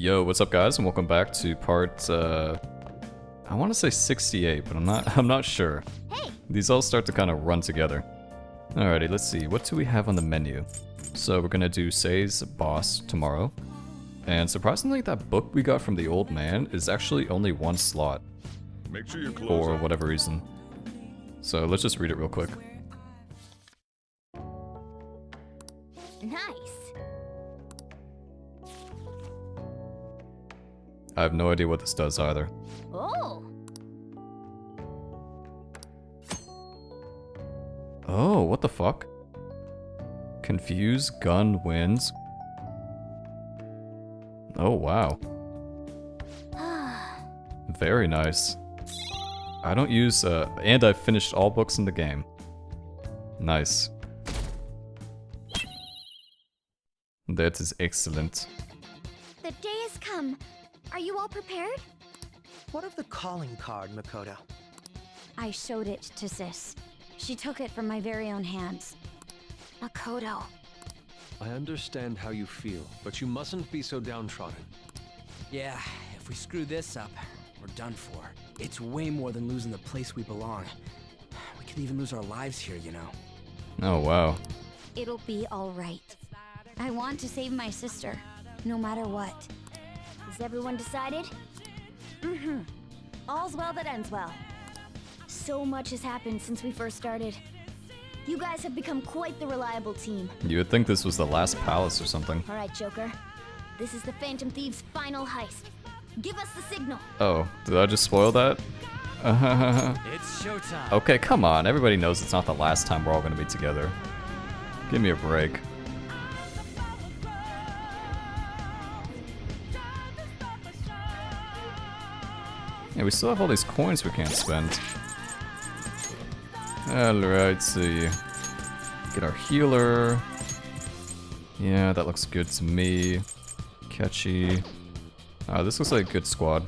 Yo, what's up guys, and welcome back to part, I want to say 68, but I'm not sure. Hey. These all start to kind of run together. Alrighty, let's see, what do we have on the menu? So we're gonna do Say's boss tomorrow. And surprisingly, that book we got from the old man is actually only one slot. Make sure your clothes For are- whatever reason. So let's just read it real quick. Nice. I have no idea what this does either. Oh. Oh, what the fuck? Confuse gun wins. Oh, wow. Very nice. I don't use, and I've finished all books in the game. Nice. That is excellent. The day has come. Are you all prepared? What of the calling card, Makoto? I showed it to Sis. She took it from my very own hands. Makoto. I understand how you feel, but you mustn't be so downtrodden. Yeah, if we screw this up, we're done for. It's way more than losing the place we belong. We could even lose our lives here, you know. Oh, wow. It'll be all right. I want to save my sister, no matter what. Is everyone decided? Mm-hmm. All's well that ends well. So much has happened since we first started. You guys have become quite the reliable team. You would think this was the last palace or something. All right, Joker. This is the Phantom Thieves' final heist. Give us the signal. Oh, did I just spoil that? It's showtime. Okay, come on. Everybody knows it's not the last time we're all gonna be together. Give me a break. Yeah, we still have all these coins we can't spend. Alright, see. Get our healer. Yeah, that looks good to me. Catchy. This looks like a good squad.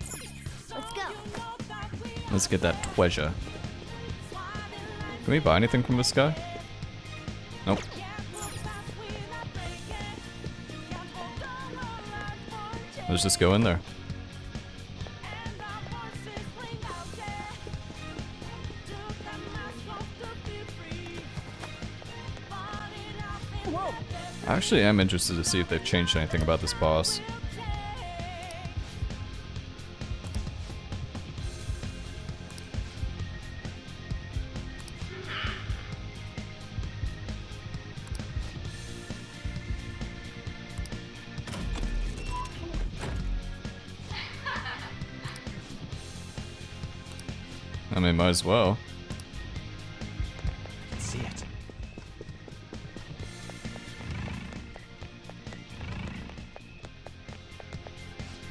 Let's go. Let's get that treasure. Can we buy anything from this guy? Nope. Let's just go in there. I actually am interested to see if they've changed anything about this boss. I mean, might as well. See it.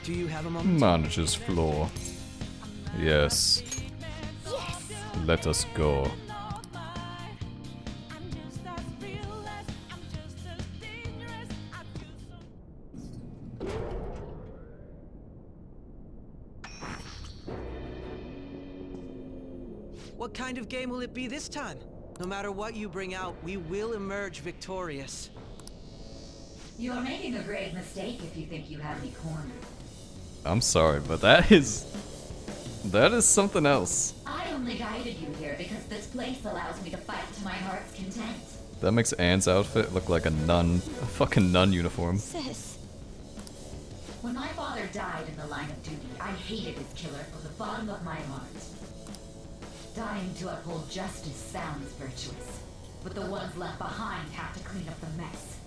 Do you have a moment? Manager's floor. Yes. Yes. Let us go. What kind of game will it be this time? No matter what you bring out, we will emerge victorious. You are making a grave mistake if you think you have me cornered. I'm sorry, but that is something else. I only guided you here because this place allows me to fight to my heart's content. That makes Anne's outfit look like a nun. A fucking nun uniform. Sis. When my father died in the line of duty, I hated his killer from the bottom of my heart. Dying to uphold justice sounds virtuous, but the ones left behind have to clean up the mess.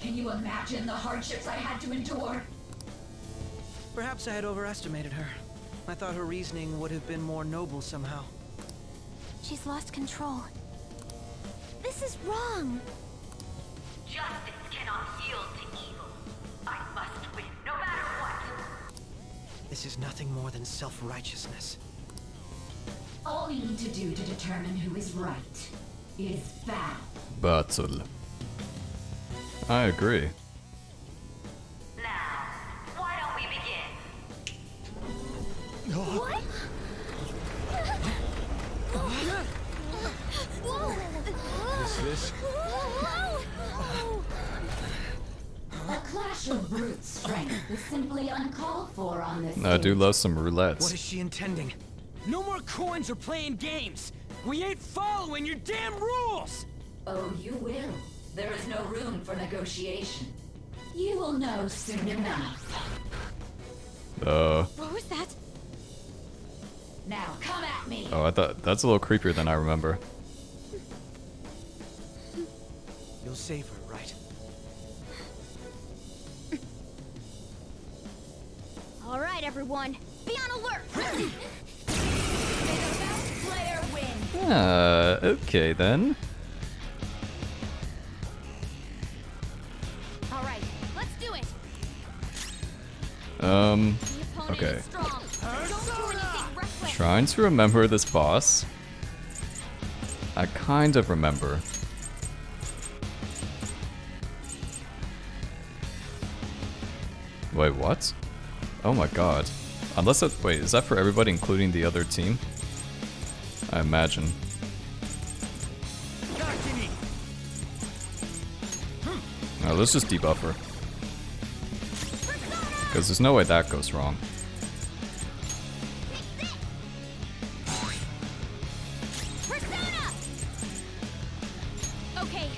Can you imagine the hardships I had to endure? Perhaps I had overestimated her. I thought her reasoning would have been more noble somehow. She's lost control. This is wrong. Justice cannot yield to evil. I must win, no matter what. This is nothing more than self-righteousness. All we need to do to determine who is right is battle. Battle. I agree. Now, why don't we begin? What? Whoa. What's this? A clash of brute strength is simply uncalled for on this I do stage. love some What roulettes. is she intending? No more coins or playing games. We ain't following your damn rules. Oh, you will. There is no room for negotiation. You will know soon enough. What was that? Now come at me. Oh, I thought that's a little creepier than I remember. You'll save her, right? All right, everyone, be on alert. May the best player win. Okay then. All right, let's do it. Um, The opponent okay. is strong. Don't do anything reckless. Trying to remember this boss. I kind of remember. Wait, what? Oh my god. Unless that- wait, is that for everybody including the other team? I imagine. No, let's just debuff her. Because there's no way that goes wrong. Persona! Okay,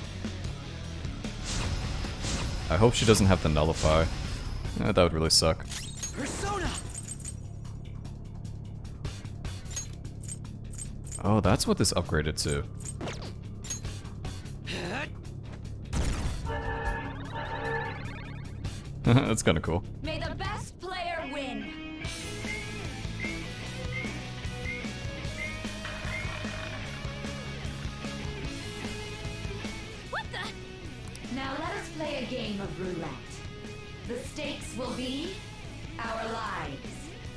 I hope she doesn't have to nullify. That would really suck. Persona! Oh, that's what this upgraded to. That's kind of cool. May the best player win. what the? Now let us play a game of roulette. The stakes will be our lives.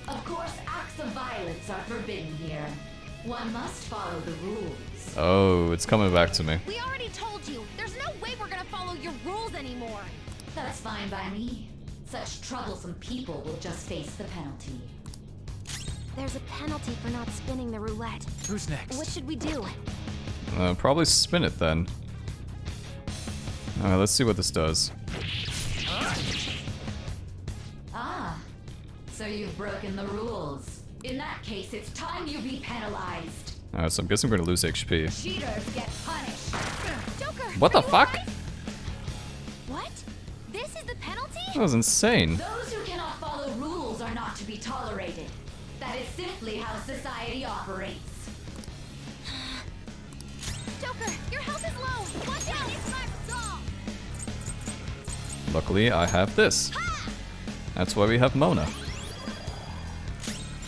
Of course, acts of violence are forbidden here. One must follow the rules. Oh, it's coming back to me. We already told you. There's no way we're gonna follow your rules anymore. That's fine by me. Such troublesome people will just face the penalty. There's a penalty for not spinning the roulette. Who's next? What should we do? Probably spin it then. Alright, let's see what this does. Ah, so you've broken the rules. In that case, it's time you be penalized. Alright, so I'm guessing we're gonna lose HP. Cheaters get punished. Joker! What the are you fuck? alright? What? This is the penalty? That was insane. Those who cannot follow rules are not to be tolerated. That is simply how society operates. Joker, your health is low. Watch out! It's my resolve. Luckily, I have this. That's why we have Mona.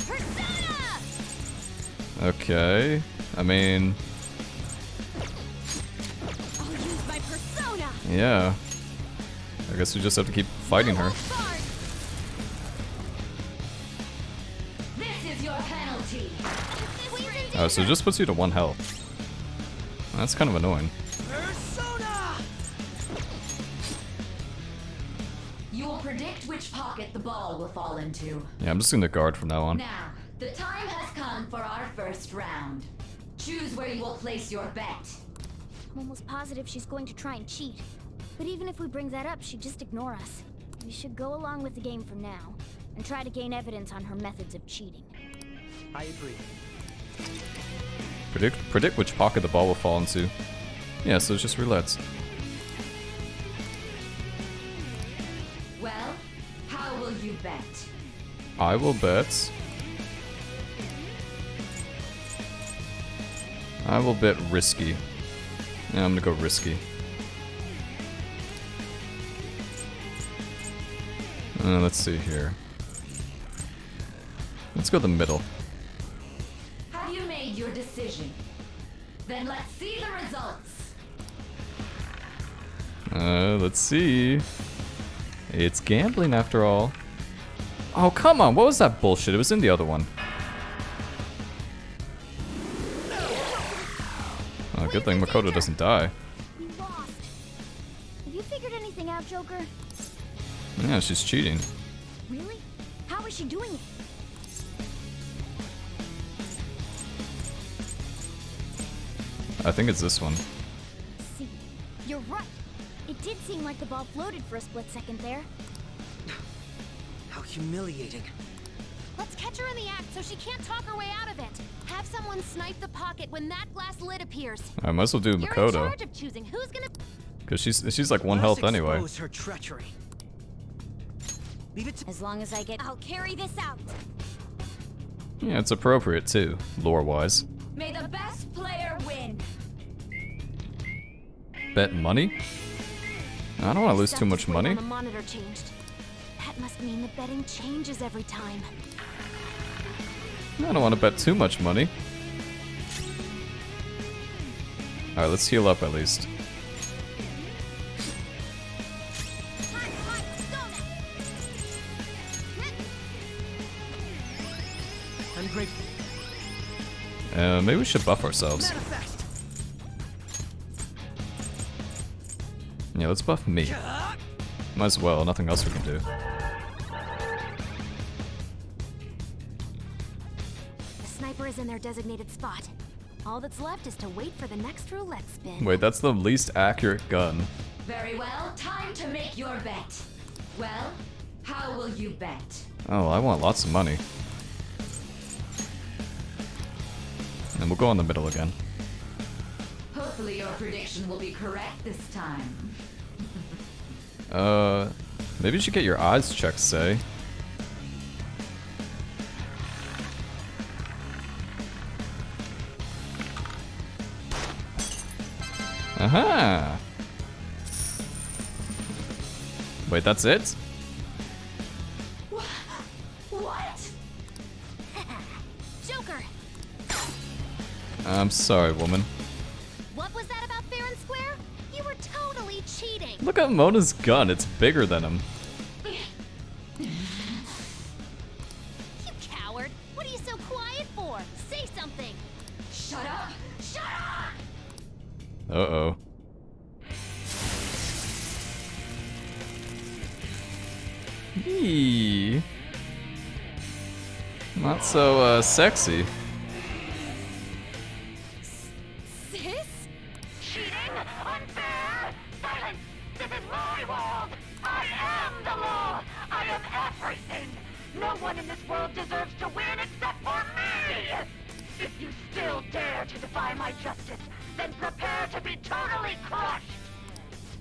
Persona! Okay. I mean, I'll use my persona. yeah. I guess we just have to keep fighting her. Guard. This is your penalty. Oh, so it just puts you to 1 health. That's kind of annoying. Persona! You will predict which pocket the ball will fall into. Yeah, I'm just gonna guard from now on. Now, the time has come for our first round. Choose where you will place your bet. I'm almost positive she's going to try and cheat. But even if we bring that up, she'd just ignore us. We should go along with the game for now, and try to gain evidence on her methods of cheating. I agree. Predict which pocket the ball will fall into. Yeah, so it's just roulettes. Well, how will you bet? I will bet. I will bet risky. Yeah, I'm gonna go risky. Let's see here. Let's go the middle. Have you made your decision? Then let's see the results. Let's see. It's gambling after all. Oh, come on. What was that bullshit? It was in the other one. Oh, good thing Makoto doesn't die. We lost. Have you figured anything out, Joker? Yeah, she's cheating. Really? How is she doing it? I think it's this one. You're right. It did seem like the ball floated for a split second there. How humiliating. Let's catch her in the act so she can't talk her way out of it. Have someone snipe the pocket when that glass lid appears. I might as well do You're in Makoto. charge of choosing who's gonna... Because she's like 1 Let health us anyway. expose her treachery. Leave it to As long as I get... I'll carry this out. Yeah, it's appropriate too, lore-wise. May the best player win. Bet money? I don't want to lose too much Stuff money. on the monitor changed. That must mean the betting changes every time. I don't want to bet too much money. Alright, let's heal up at least. I'm grateful. Maybe we should buff ourselves. Manifest. Yeah, let's buff me. Might as well, nothing else we can do. The sniper is in their designated spot. All that's left is to wait for the next roulette spin. Wait, that's the least accurate gun. Very well, time to make your bet. Well, how will you bet? Oh, I want lots of money. And we'll go on the middle again. Hopefully your prediction will be correct this time. Maybe you should get your eyes checked, say. Aha! Wait, that's it? What? Joker! I'm sorry, woman. What was that about fair and square? You were totally cheating. Look at Mona's gun, it's bigger than him. You coward! What are you so quiet for? Say something! Shut up! Shut up! Uh-oh. Eee. Not so, sexy. Sis? Cheating? Unfair? Silence! This is my world! I am the law! I am everything! No one in this world deserves to win except for me! If you still dare to defy my justice, then prepare to be totally crushed!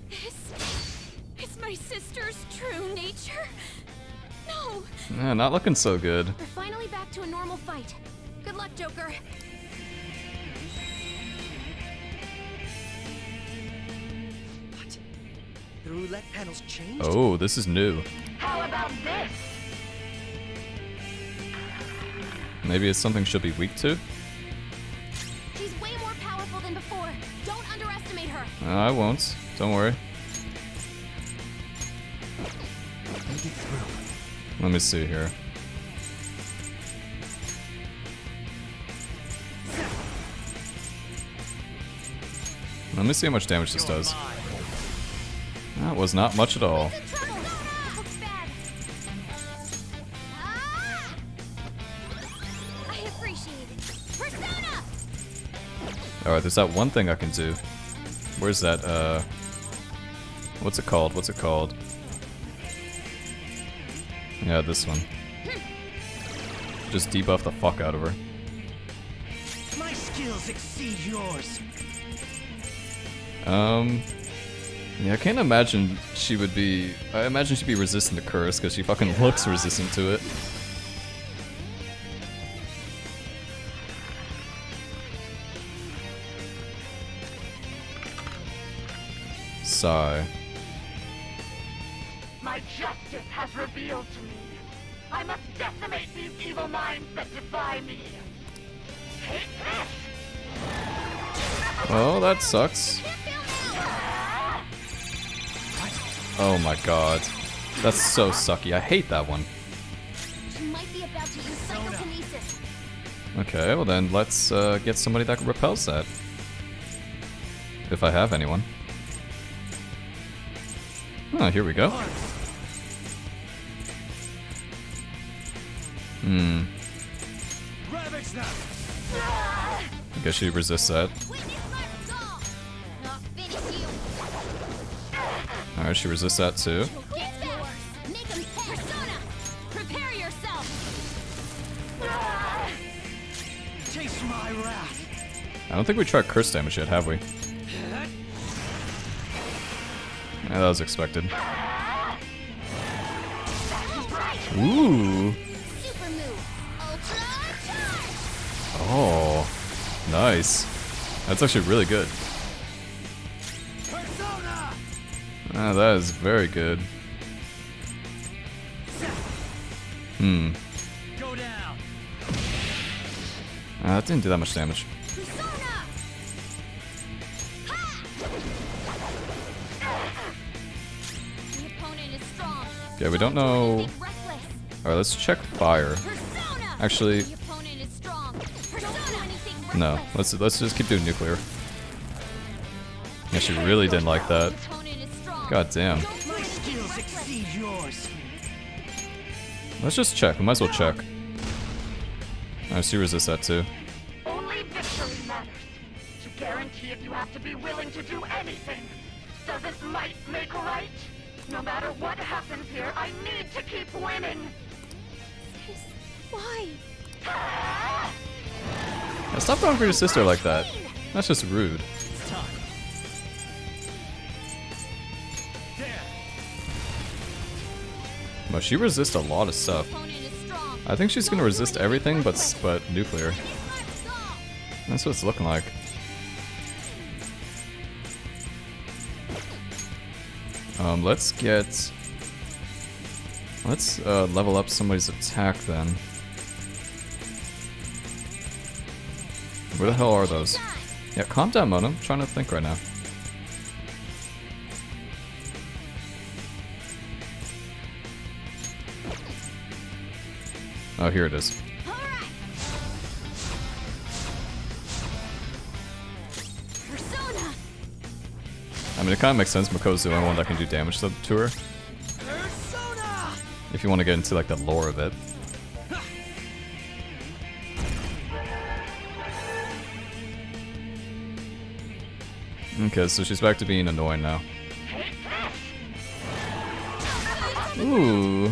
This is my sister's true nature? No! Yeah, not looking so good. We're finally back to a normal fight. Good luck, Joker. What? The roulette panels changed? Oh, this is new. How about this? Maybe it's something she'll be weak to? She's way more powerful than before. Don't underestimate her. I won't. Don't worry. Make it through. Let me see here. Let me see how much damage this does. That was not much at all. In trouble. Looks bad. Ah! I appreciate it. Persona! Alright, there's that one thing I can do. Where's that, what's it called? What's it called? Yeah, this one. Just debuff the fuck out of her. My skills exceed yours. Yeah, I can't imagine she would be... I imagine she'd be resistant to curse, because she fucking looks resistant to it. Sigh. My justice has revealed to me. I must decimate these evil minds that defy me. Take this! Oh, that sucks. Oh my god. That's so sucky. I hate that one. She might be about to use psychokinesis. Okay, well then let's get somebody that repels that. If I have anyone. Oh, here we go. Ravage them! I guess she resists that. Witness my resolve. Not finish you. Alright, she resists that too. Get yours. Make him pay. Persona, prepare yourself. Taste my wrath. I don't think we tried curse damage yet, have we? Yeah, that was expected. Ooh. Super move. Ultra charge. Oh, nice. That's actually really good. Persona! Ah, that is very good. Hmm. Go down. That didn't do that much damage. Persona. The opponent is strong. Okay, we don't know. Reckless. Alright, let's check fire. Persona. Actually, The opponent is strong. Persona. no. Let's just keep doing nuclear. Yeah, she really didn't like that. Opponent is strong. God damn. My skills exceed yours. Let's just check. We might as well check. Alright, she resists that too. Only victory matters. To guarantee it, you have to be willing to do anything. Doesn't might make right? No matter what happens here, I need to keep winning. Why? Yeah, stop going for your sister like that. That's just rude. It's time. There. But she resists a lot of stuff. Opponent is strong. I think she's gonna resist everything but nuclear. That's what it's looking like. Let's level up somebody's attack then. Where the hell are those? Yeah, calm down, Mona. I'm trying to think right now. Oh, here it is. Persona. I mean, it kind of makes sense. Mako's the only one that can do damage to her. Persona! If you want to get into like the lore of it. Okay, so she's back to being annoying now. Ooh.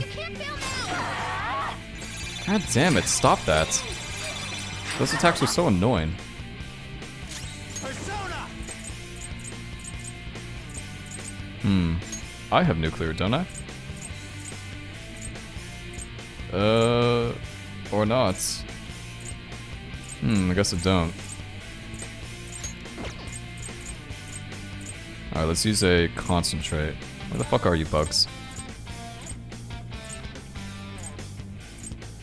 God damn it, stop that. Those attacks are so annoying. Persona! I have nuclear, don't I? Or not. I guess I don't. Alright, let's use a concentrate. Where the fuck are you, Bugs?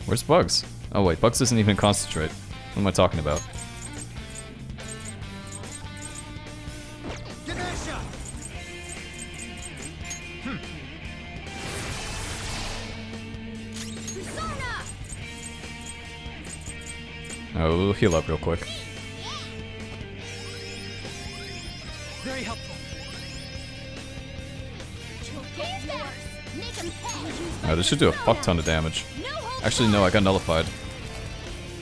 Where's Bugs? Oh wait, Bugs doesn't even concentrate. What am I talking about? Ganesha! Oh, we'll heal up real quick. Very helpful. Alright, this should do a fuck ton of damage. Actually, no, I got nullified.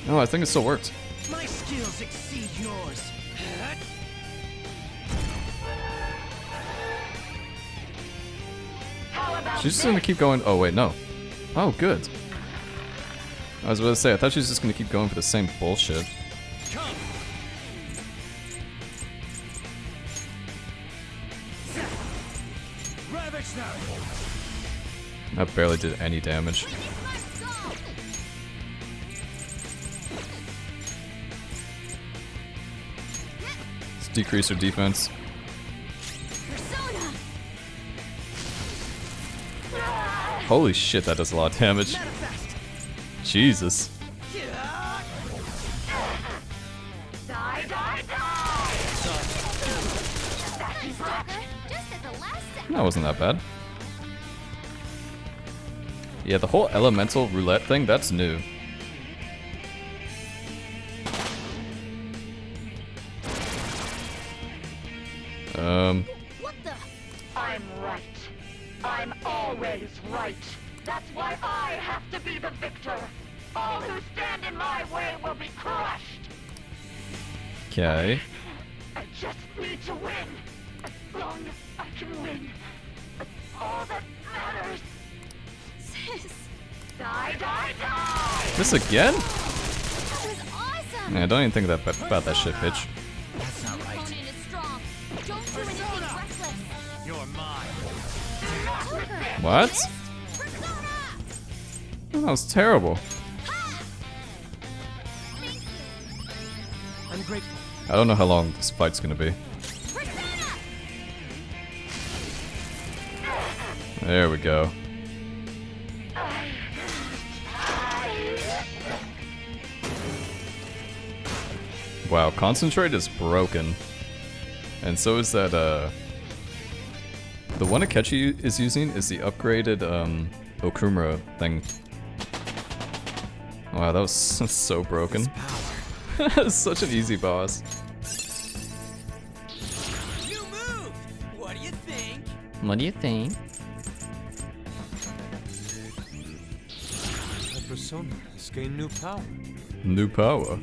No, I think it still worked. My skills exceed yours. She's just gonna keep going. Oh, wait, no. Oh, good. I was about to say, I thought she was just gonna keep going for the same bullshit. Come. Ravage now. That barely did any damage. Let's decrease her defense. Holy shit, that does a lot of damage. Jesus. Die, die, die! That wasn't that bad. Yeah, the whole elemental roulette thing, that's new. What the? I'm right. I'm always right. That's why I have to be the victor. All who stand in my way will be crushed. Okay. I just need to win. As long as I can win. This again? That was awesome! Yeah, don't even think about that shit, bitch. That's not right. Opponent is strong. Don't do anything reckless. You're mine. What? Persona! That was terrible. I'm grateful. I don't know how long this fight's gonna be. Persona! There we go. Wow, concentrate is broken. And so is that, the one Akechi is using is the upgraded, Okumura thing. Wow, that was so broken. Such an easy boss. New move! What do you think? What do you think? My persona has gained new power. New power.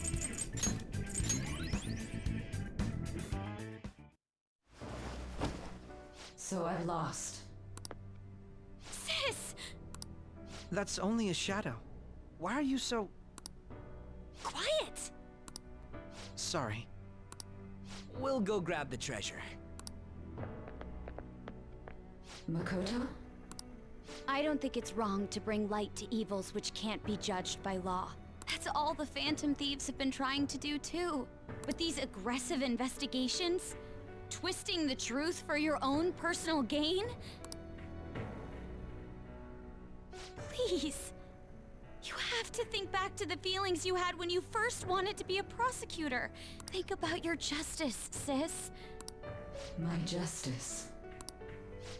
So I've lost. Sis! That's only a shadow. Why are you so... Quiet! sorry? We'll go grab the treasure. Makoto? I don't think it's wrong to bring light to evils which can't be judged by law. That's all the Phantom Thieves have been trying to do too. But these aggressive investigations? Twisting the truth for your own personal gain? Please. You have to think back to the feelings you had when you first wanted to be a prosecutor. Think about your justice, sis. My justice.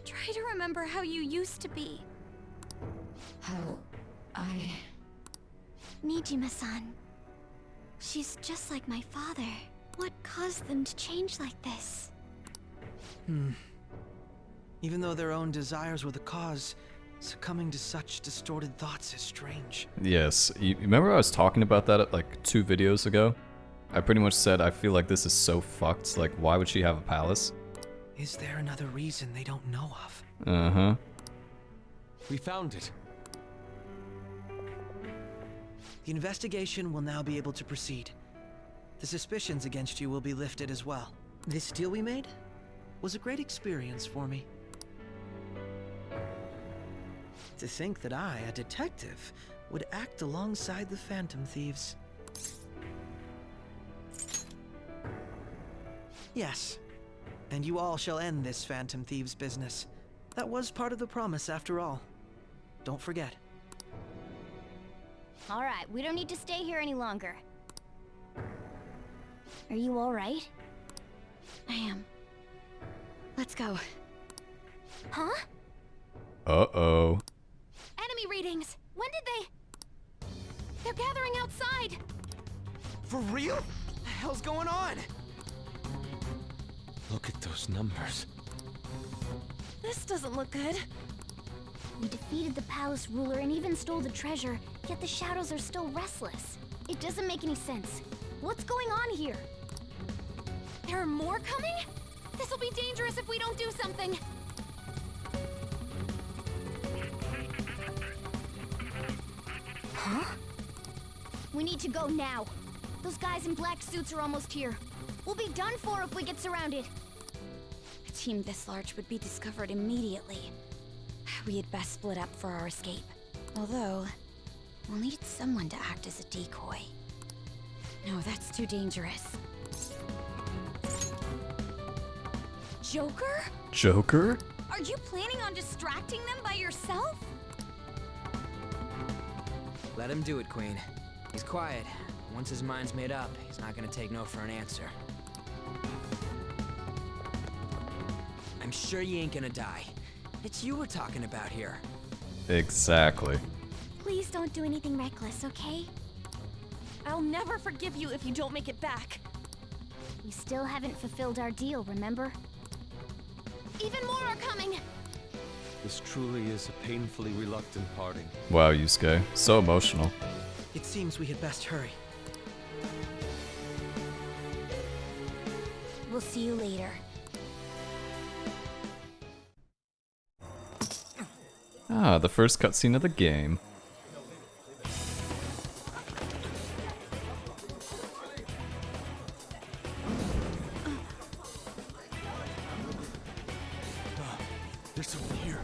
Try to remember how you used to be. How I... Nijima-san. She's just like my father. What caused them to change like this? Even though their own desires were the cause, succumbing to such distorted thoughts is strange. Yes, you remember I was talking about that like 2 videos ago? I pretty much said I feel like this is so fucked, like why would she have a palace? Is there another reason they don't know of? Uh-huh. We found it. The investigation will now be able to proceed. The suspicions against you will be lifted as well. This deal we made was a great experience for me. To think that I, a detective, would act alongside the Phantom Thieves. Yes, and you all shall end this Phantom Thieves business. That was part of the promise after all. Don't forget. All right, we don't need to stay here any longer. Are you all right? I am. Let's go. Huh? Uh-oh. Enemy readings. When did they... They're gathering outside. For real? What the hell's going on? Look at those numbers. This doesn't look good. We defeated the palace ruler and even stole the treasure, yet the shadows are still restless. It doesn't make any sense. What's going on here? There are more coming? This'll be dangerous if we don't do something. Huh? We need to go now. Those guys in black suits are almost here. We'll be done for if we get surrounded. A team this large would be discovered immediately. We had best split up for our escape. Although, we'll need someone to act as a decoy. No, that's too dangerous. Joker? Joker? Are you planning on distracting them by yourself? Let him do it, Queen. He's quiet. Once his mind's made up, he's not gonna take no for an answer. I'm sure you ain't gonna die. It's you we're talking about here. Exactly. Please don't do anything reckless, okay? I'll never forgive you if you don't make it back. We still haven't fulfilled our deal, remember? Even more are coming. This truly is a painfully reluctant parting. Wow, Yusuke. So emotional. It seems we had best hurry. We'll see you later. Ah, the first cutscene of the game. There's someone here.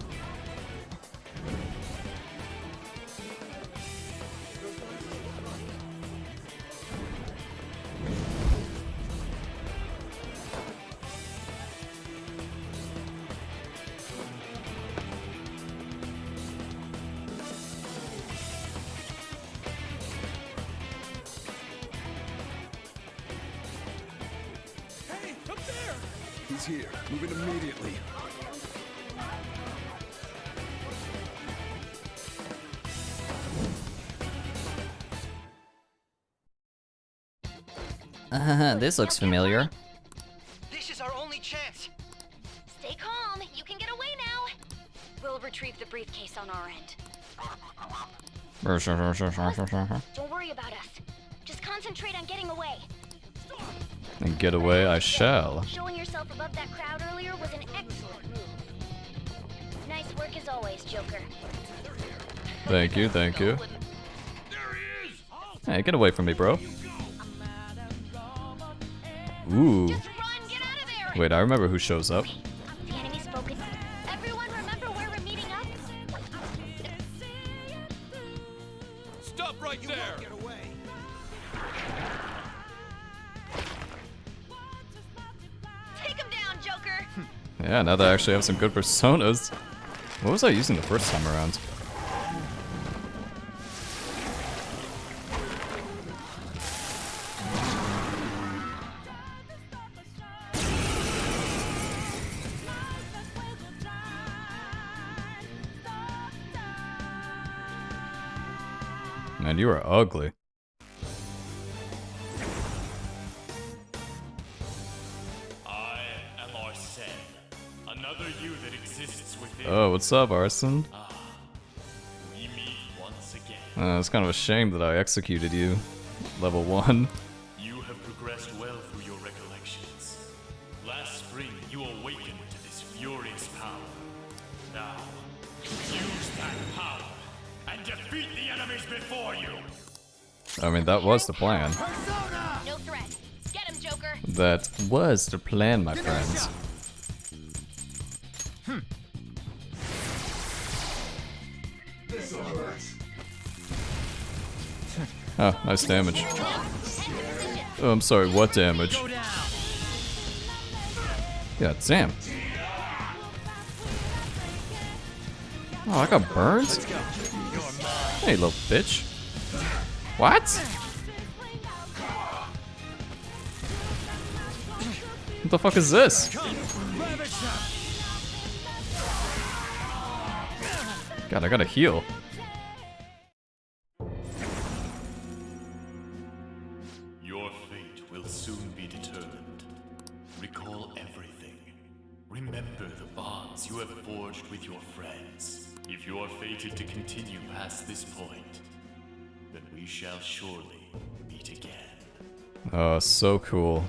Hey, up there! He's here. Moving immediately. This looks familiar. This is our only chance. Stay calm. You can get away now. We'll retrieve the briefcase on our end. Don't worry about us. Just concentrate on getting away. And get away I shall. Showing yourself above that crowd earlier was an excellent move. Nice work as always, Joker. Thank you, thank you. Hey, get away from me, bro. Ooh. Just run, get out of there! Wait, I remember who shows up. The enemy spoken. Everyone remember where we're meeting up? Stop right there! Get away. Take him down, Joker! Yeah, now they actually have some good personas. What was I using the first time around? Man, you are ugly. I am Arsene, another you that exists within. Oh, what's up, Arson? We meet once again. It's kind of a shame that I executed you. Level 1. You have progressed well through your recollections. Last spring, you awakened to this furious power. Now, use that power and defeat the enemies before you. I mean, that was the plan. No threat. Get him, Joker! That was the plan, my friends. Oh, nice damage. Oh, I'm sorry, what damage? Yeah, damn. Oh, I got burned? Hey, little bitch. What? What the fuck is this? God, I gotta heal. Your fate will soon be determined. Recall everything. Remember the bonds you have forged with your friends. If you are fated to continue past this point, then we shall surely meet again. Oh, so cool.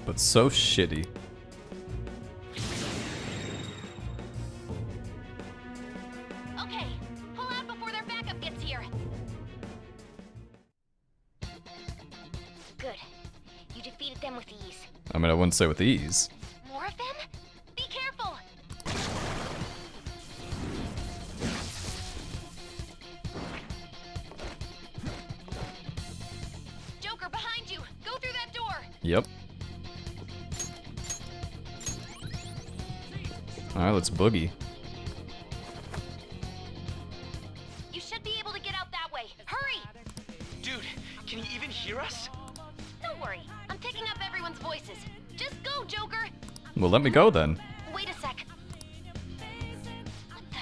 But so shitty. Okay, pull out before their backup gets here. Good. You defeated them with ease. I mean, I wouldn't say with ease. More of them? Be careful! Joker, behind you! Go through that door! Yep. Alright, let's boogie. You should be able to get out that way. Hurry! Dude, can he even hear us? Don't worry, I'm picking up everyone's voices. Just go, Joker! Well, let me go then. Wait a sec. What the?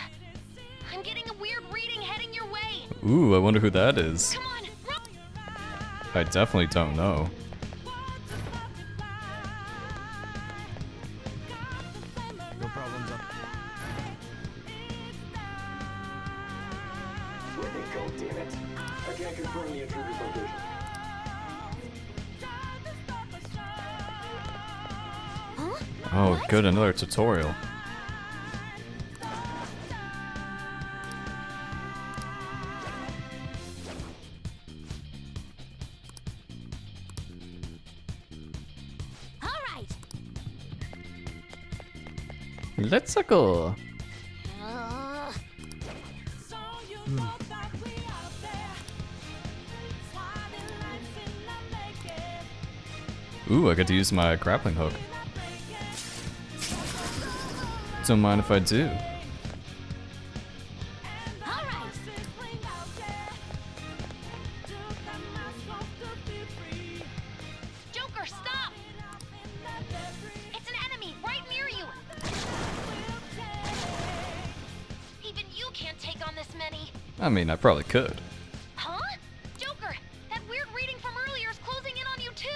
I'm getting a weird reading heading your way. Ooh, I wonder who that is. Come on, run! I definitely don't know. No problems up. Where'd they go, damn it? I can't confirm the intruder's location. Oh, good, another tutorial. All right. Let's go. Ooh, I get to use my grappling hook. Don't mind if I do. Joker, stop! It's an enemy right near you! Even you can't take on this many. I mean, I probably could. Huh? Joker, that weird reading from earlier is closing in on you too!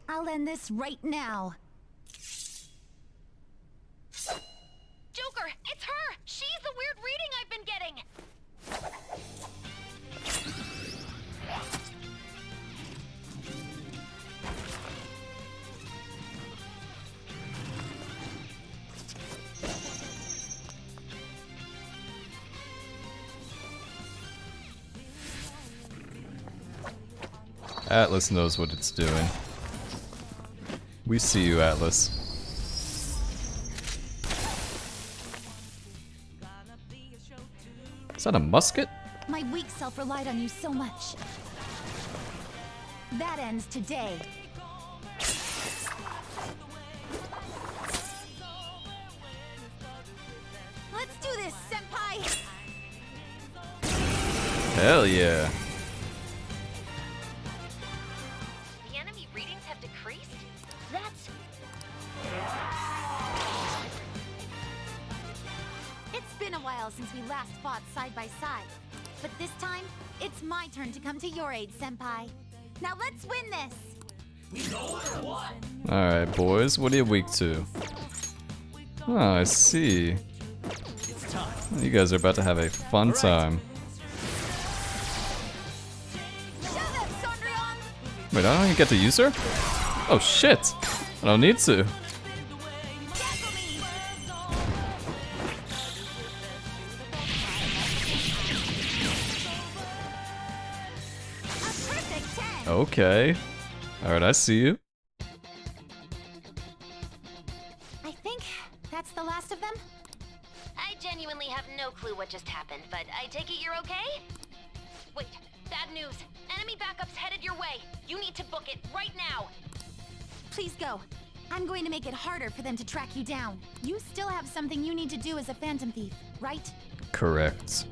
I'll end this right now. Joker, it's her! She's the weird reading I've been getting! Atlas knows what it's doing. We see you, Atlas. Is that a musket? My weak self relied on you so much. That ends today. Let's do this, Senpai! Hell yeah. The enemy readings have decreased? That's... It's been a while since we last fought side by side. But this time, it's my turn to come to your aid, Senpai. Now let's win this! Alright, boys, what are you weak to? Oh, I see. You guys are about to have a fun time. Wait, I don't even get to use her? Oh shit! I don't need to. Okay. Alright, I see you. I think that's the last of them? I genuinely have no clue what just happened, but I take it you're okay? Wait, bad news. Enemy backup's headed your way. You need to book it right now. Please go. I'm going to make it harder for them to track you down. You still have something you need to do as a Phantom Thief, right? Correct.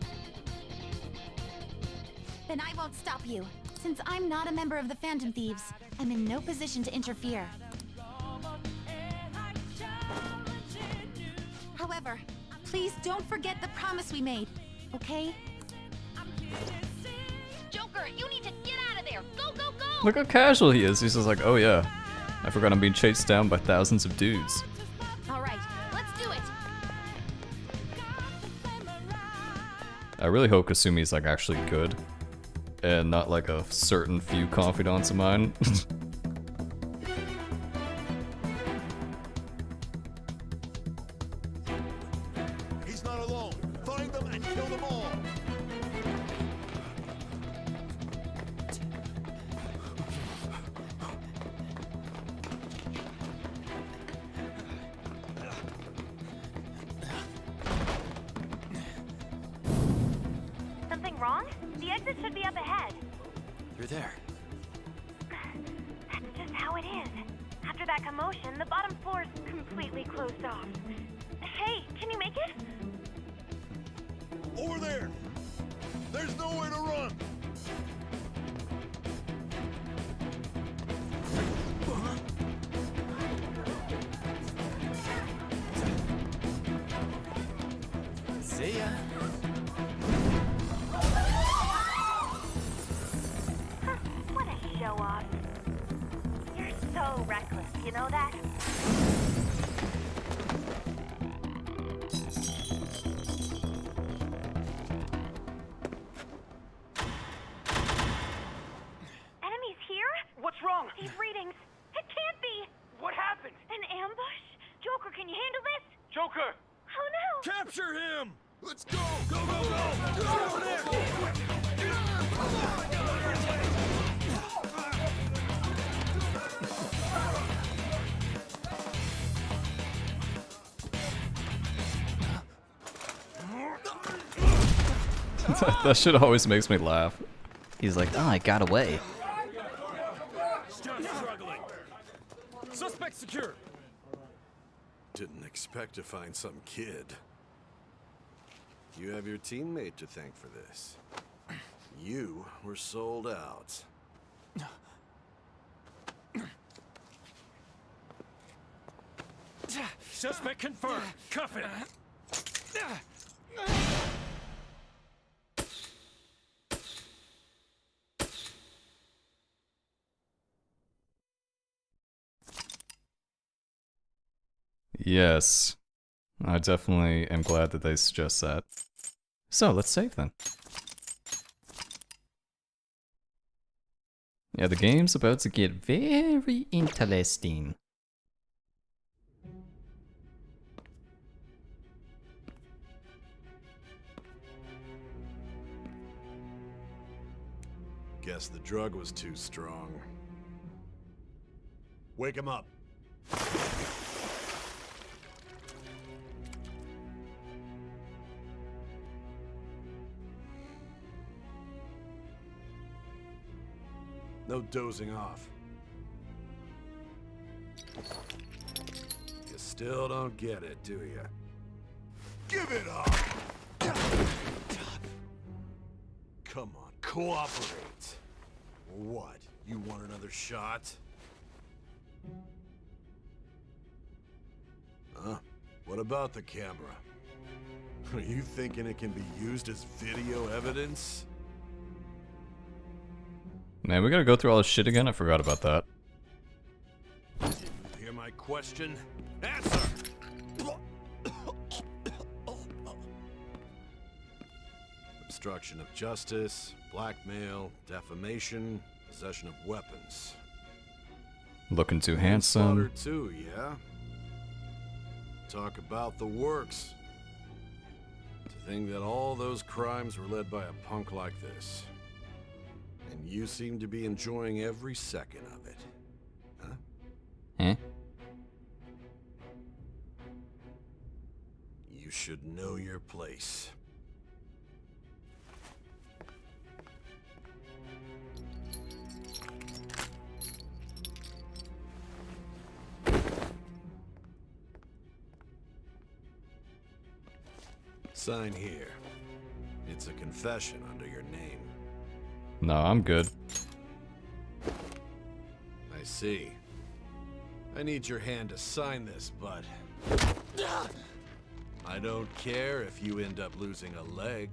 Then I won't stop you. Since I'm not a member of the Phantom Thieves, I'm in no position to interfere. However, please don't forget the promise we made, okay? Joker, you need to get out of there. Go, go, go! Look how casual he is. He's just like, oh yeah. I forgot I'm being chased down by thousands of dudes. Alright, let's do it. I really hope Kasumi's like actually good. And not like a certain few confidants of mine. He's not alone. Find them and kill them all. Something wrong? The exit should be up ahead. You're there. That's just how it is. After that commotion, the bottom floor's completely closed off. Hey, can you make it? Over there. There's nowhere to run. See ya. What a show off. You're so reckless, you know that? Enemies here? What's wrong? These readings. It can't be. What happened? An ambush? Joker, can you handle this? Joker! Oh no! Capture him. Let's go. Go, go, go. Go over there. That shit always makes me laugh. He's like, oh, I got away. Still struggling. Suspect secure. Didn't expect to find some kid. You have your teammate to thank for this. You were sold out. Suspect confirmed. Cuff it. Yes. I definitely am glad that they suggest that. So, let's save then. Yeah, the game's about to get very interesting. Guess the drug was too strong. Wake him up. No dozing off. You still don't get it, do you? Give it up! Come on, cooperate. What? You want another shot? Huh? What about the camera? Are you thinking it can be used as video evidence? Man, we gotta go through all this shit again? I forgot about that. Hear my question? Answer! Obstruction of justice, blackmail, defamation, possession of weapons. Looking too Manslaughter handsome. too, yeah? Talk about the works. To think that all those crimes were led by a punk like this. And you seem to be enjoying every second of it. Huh? Eh? You should know your place. Sign here. It's a confession under your name. No, I'm good. I see. I need your hand to sign this, bud. I don't care if you end up losing a leg.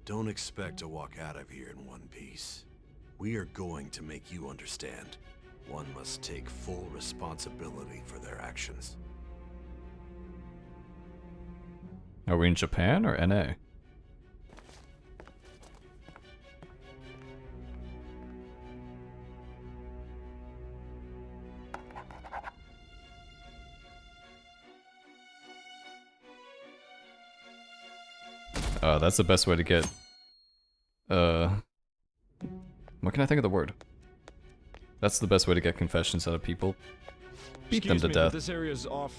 Don't expect to walk out of here in one piece. We are going to make you understand. One must take full responsibility for their actions. Are we in Japan or NA? That's the best way to get... What can I think of the word? That's the best way to get confessions out of people. Beat them to death. This area's off.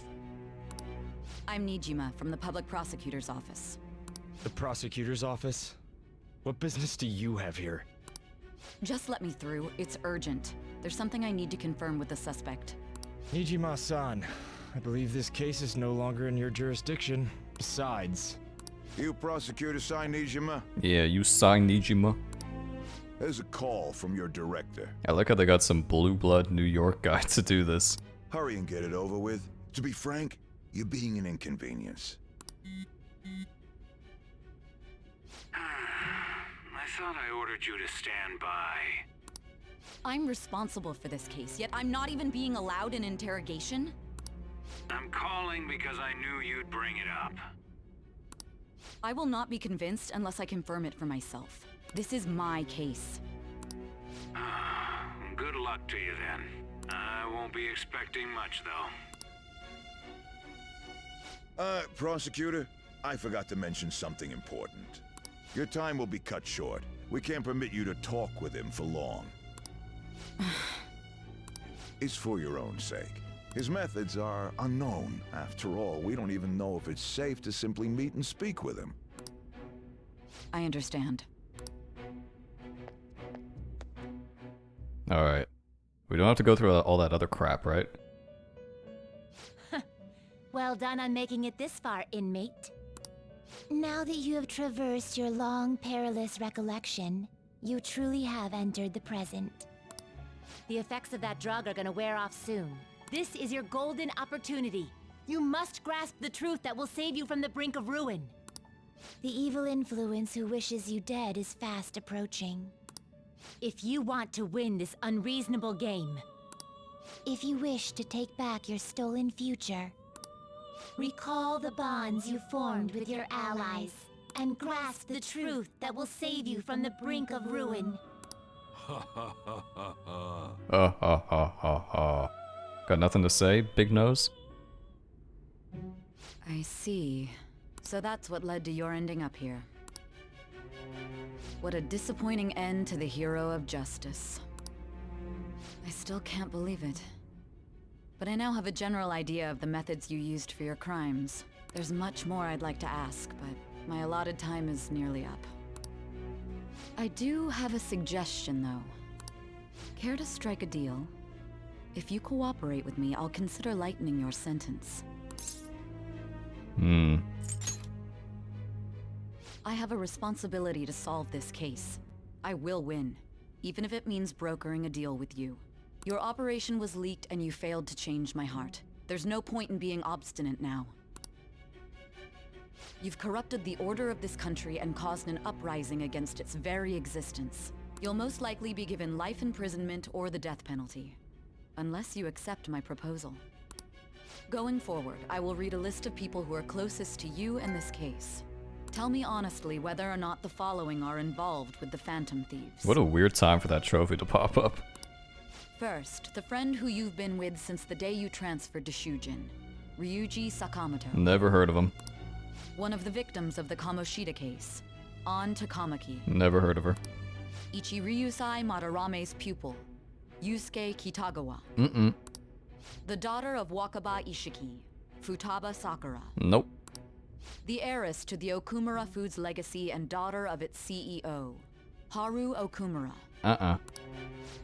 I'm Nijima from the public prosecutor's office. The prosecutor's office? What business do you have here? Just let me through. It's urgent. There's something I need to confirm with the suspect. Nijima-san, I believe this case is no longer in your jurisdiction. Besides... You prosecutor sign Nijima? Yeah, you sign Nijima. There's a call from your director. I like how they got some blue blood New York guy to do this. Hurry and get it over with. To be frank, you're being an inconvenience. I thought I ordered you to stand by. I'm responsible for this case, yet I'm not even being allowed an interrogation? I'm calling because I knew you'd bring it up. I will not be convinced unless I confirm it for myself. This is my case. Good luck to you then. I won't be expecting much, though. Prosecutor, I forgot to mention something important. Your time will be cut short. We can't permit you to talk with him for long. is for your own sake. His methods are unknown. After all, we don't even know if it's safe to simply meet and speak with him. I understand. Alright. We don't have to go through all that other crap, right? Well done on making it this far, inmate. Now that you have traversed your long, perilous recollection, you truly have entered the present. The effects of that drug are gonna wear off soon. This is your golden opportunity. You must grasp the truth that will save you from the brink of ruin. The evil influence who wishes you dead is fast approaching. If you want to win this unreasonable game, if you wish to take back your stolen future, recall the bonds you formed with your allies and grasp the truth that will save you from the brink of ruin. Ha ha ha ha. Got nothing to say, big nose? I see. So that's what led to your ending up here. What a disappointing end to the hero of justice. I still can't believe it. But I now have a general idea of the methods you used for your crimes. There's much more I'd like to ask, but my allotted time is nearly up. I do have a suggestion, though. Care to strike a deal? If you cooperate with me, I'll consider lightening your sentence. I have a responsibility to solve this case. I will win, even if it means brokering a deal with you. Your operation was leaked and you failed to change my heart. There's no point in being obstinate now. You've corrupted the order of this country and caused an uprising against its very existence. You'll most likely be given life imprisonment or the death penalty, unless you accept my proposal. Going forward, I will read a list of people who are closest to you in this case. Tell me honestly whether or not the following are involved with the Phantom Thieves. What a weird time for that trophy to pop up. First, the friend who you've been with since the day you transferred to Shujin, Ryuji Sakamoto. Never heard of him. One of the victims of the Kamoshida case, An Takamaki. Never heard of her. Ichiryusai Madarame's pupil, Yusuke Kitagawa. The daughter of Wakaba Ishiki, Futaba Sakura. Nope. The heiress to the Okumura Foods legacy and daughter of its CEO, Haru Okumura.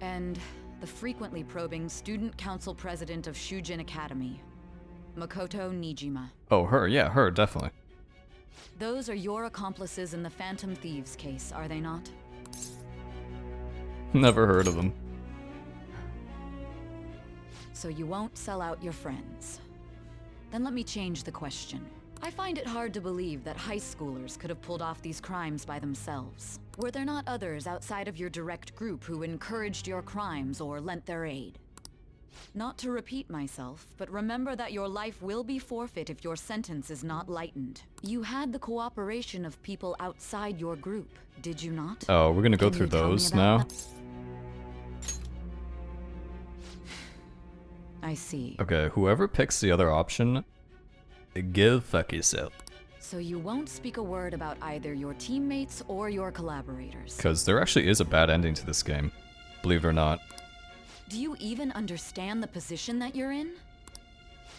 And the frequently probing student council president of Shujin Academy, Makoto Nijima. Oh, her. Yeah, her, definitely. Those are your accomplices in the Phantom Thieves case, are they not? Never heard of them. So you won't sell out your friends. Then let me change the question. I find it hard to believe that high schoolers could have pulled off these crimes by themselves. Were there not others outside of your direct group who encouraged your crimes or lent their aid? Not to repeat myself, but remember that your life will be forfeit if your sentence is not lightened. You had the cooperation of people outside your group, did you not? Oh, we're gonna go through those now? I see. Okay, whoever picks the other option, go fuck yourself. So you won't speak a word about either your teammates or your collaborators. Because there actually is a bad ending to this game, believe it or not. Do you even understand the position that you're in?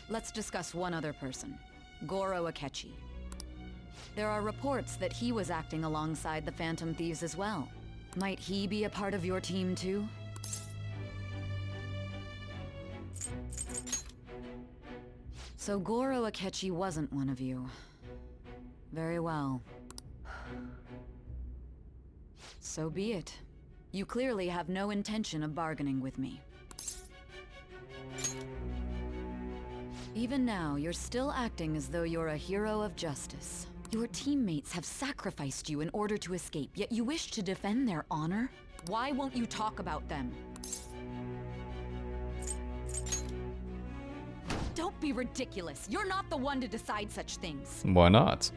Let's discuss one other person, Goro Akechi. There are reports that he was acting alongside the Phantom Thieves as well. Might he be a part of your team too? So Goro Akechi wasn't one of you. Very well. So be it. You clearly have no intention of bargaining with me. Even now, you're still acting as though you're a hero of justice. Your teammates have sacrificed you in order to escape, yet you wish to defend their honor? Why won't you talk about them? Don't be ridiculous. You're not the one to decide such things. Why not?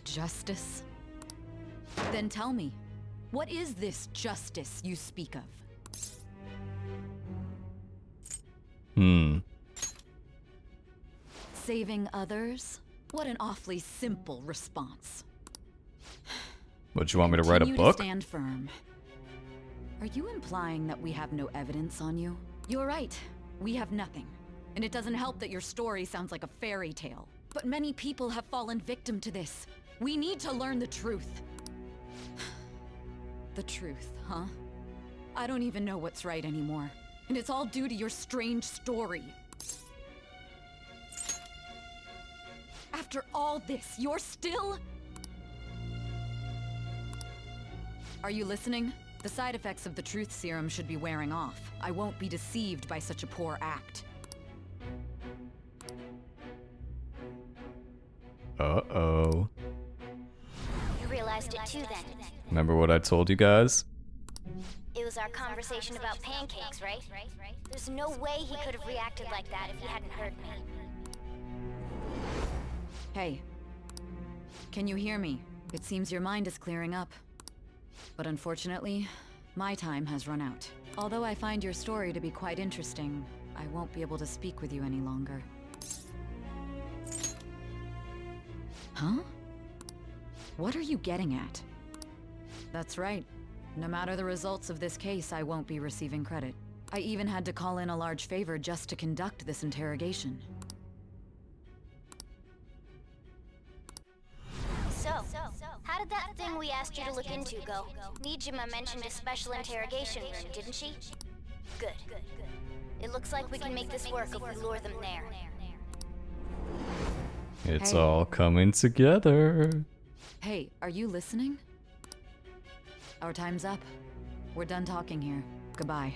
Justice? Then tell me, what is this justice you speak of? Saving others? What an awfully simple response. What, you want me to write a Continue book? To stand firm. Are you implying that we have no evidence on you? You're right. We have nothing. And it doesn't help that your story sounds like a fairy tale. But many people have fallen victim to this. We need to learn the truth. The truth, huh? I don't even know what's right anymore. And it's all due to your strange story. After all this, you're still... Are you listening? The side effects of the truth serum should be wearing off. I won't be deceived by such a poor act. Uh-oh. You realized it too then. Remember what I told you guys? It was our conversation about pancakes, right? There's no way he could have reacted like that if he hadn't heard me. Hey. Can you hear me? It seems your mind is clearing up. But unfortunately, my time has run out. Although I find your story to be quite interesting, I won't be able to speak with you any longer. Huh? What are you getting at? That's right. No matter the results of this case, I won't be receiving credit. I even had to call in a large favor just to conduct this interrogation. So, how did that thing we asked you to look into go? Nijima mentioned a special interrogation room, didn't she? Good. It looks like we can make this work if we lure them there. It's Hey. all coming together. Hey, are you listening? Our time's up. We're done talking here. Goodbye.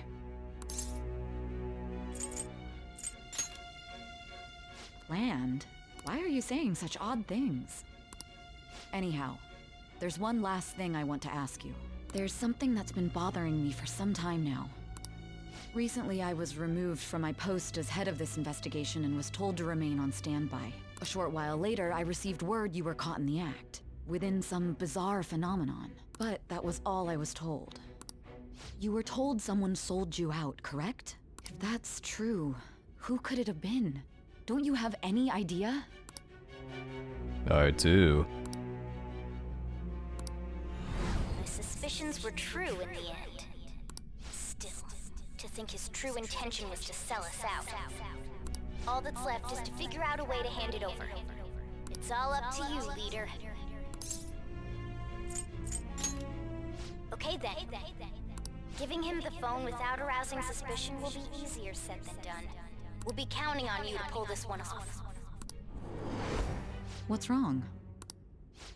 Planned? Why are you saying such odd things? Anyhow, there's one last thing I want to ask you. There's something that's been bothering me for some time now. Recently, I was removed from my post as head of this investigation and was told to remain on standby. A short while later, I received word you were caught in the act, within some bizarre phenomenon. But that was all I was told. You were told someone sold you out, correct? If that's true, who could it have been? Don't you have any idea? I do. My suspicions were true in the end. Still, to think his true intention was to sell us out. All that's left is to figure out a way to hand it over. It's all up to you, leader. Okay then. Giving him the phone without arousing suspicion will be easier said than done. We'll be counting on you to pull this one off. What's wrong?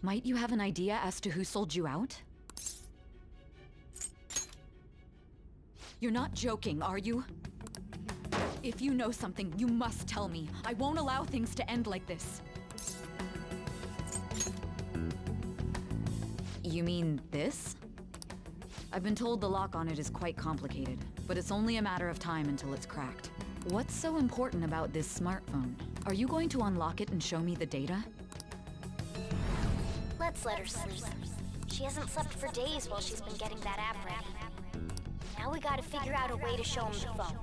Might you have an idea as to who sold you out? You're not joking, are you? If you know something, you must tell me. I won't allow things to end like this. You mean this? I've been told the lock on it is quite complicated, but it's only a matter of time until it's cracked. What's so important about this smartphone? Are you going to unlock it and show me the data? Let's let her sleep. She hasn't slept for days while she's been getting that app ready. Now we gotta figure out a way to show him the phone.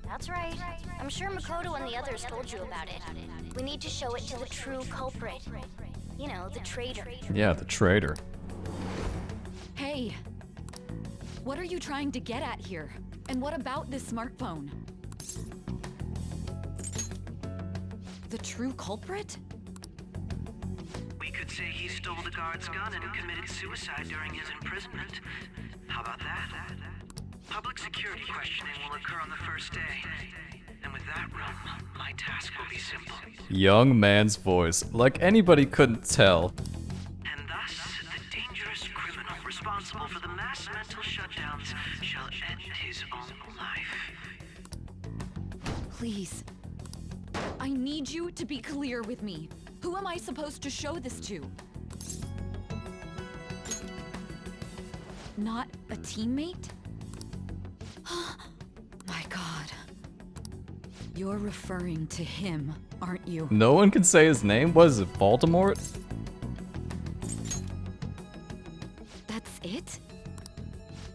That's right. I'm sure Makoto and the others told you about it. We need to show it to the true culprit. You know, the traitor. Yeah, the traitor. Hey! What are you trying to get at here? And what about this smartphone? The true culprit? We could say he stole the guard's gun and committed suicide during his imprisonment. How about that? Public security questioning will occur on the first day. And with that run, my task will be simple. Young man's voice, like anybody couldn't tell. And thus, the dangerous criminal responsible for the mass mental shutdowns shall end his own life. Please. I need you to be clear with me. Who am I supposed to show this to? Not a teammate? My God. You're referring to him, aren't you? No one can say his name? What is it, Voldemort? That's it?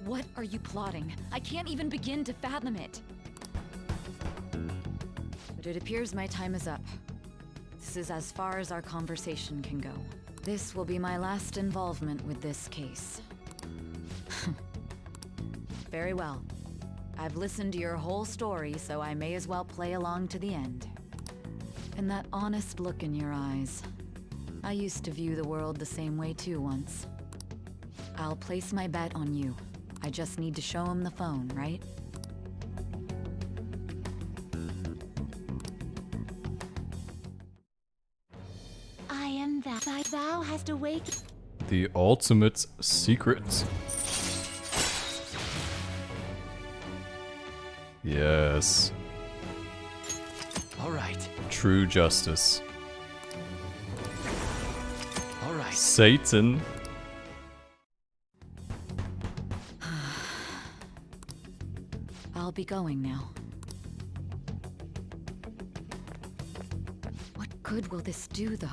What are you plotting? I can't even begin to fathom it. But it appears my time is up. This is as far as our conversation can go. This will be my last involvement with this case. Very well. I've listened to your whole story, so I may as well play along to the end. And that honest look in your eyes. I used to view the world the same way too once. I'll place my bet on you. I just need to show him the phone, right? I am that. Thou hast awakened. The ultimate secret. Yes. All right. True justice. All right. Satan. I'll be going now. What good will this do, though?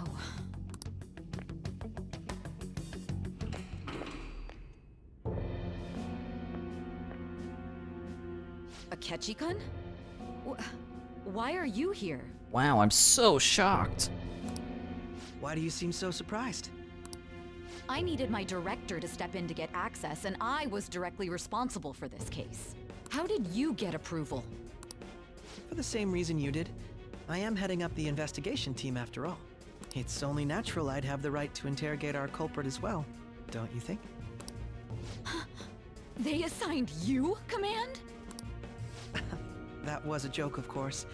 Akechi-kun? Why are you here? Wow, I'm so shocked. Why do you seem so surprised? I needed my director to step in to get access, and I was directly responsible for this case. How did you get approval? For the same reason you did. I am heading up the investigation team after all. It's only natural I'd have the right to interrogate our culprit as well, don't you think? They assigned you command? That was a joke, of course.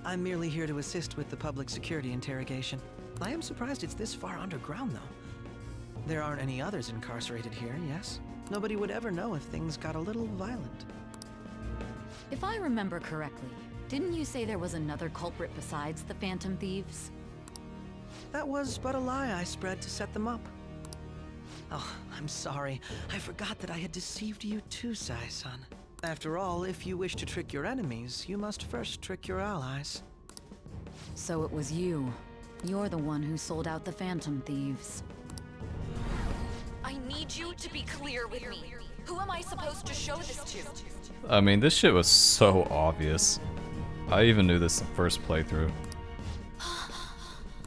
I'm merely here to assist with the public security interrogation. I am surprised it's this far underground, though. There aren't any others incarcerated here, yes? Nobody would ever know if things got a little violent. If I remember correctly, didn't you say there was another culprit besides the Phantom Thieves? That was but a lie I spread to set them up. Oh, I'm sorry. I forgot that I had deceived you too, Sai-san. After all, if you wish to trick your enemies, you must first trick your allies. So it was you. You're the one who sold out the Phantom Thieves. I need you to be clear with me. Who am I supposed to show this to? I mean, this shit was so obvious. I even knew this the first playthrough.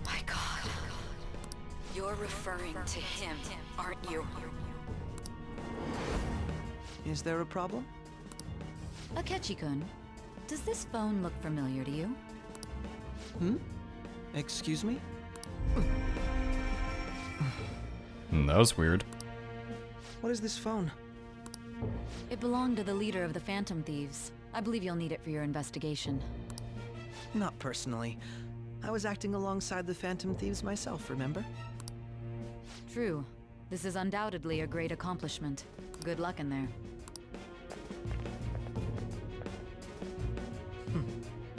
My god. You're referring to him, aren't you? Is there a problem? Akechi-kun, does this phone look familiar to you? Hmm? Excuse me? That was weird. What is this phone? It belonged to the leader of the Phantom Thieves. I believe you'll need it for your investigation. Not personally. I was acting alongside the Phantom Thieves myself, remember? True. This is undoubtedly a great accomplishment. Good luck in there.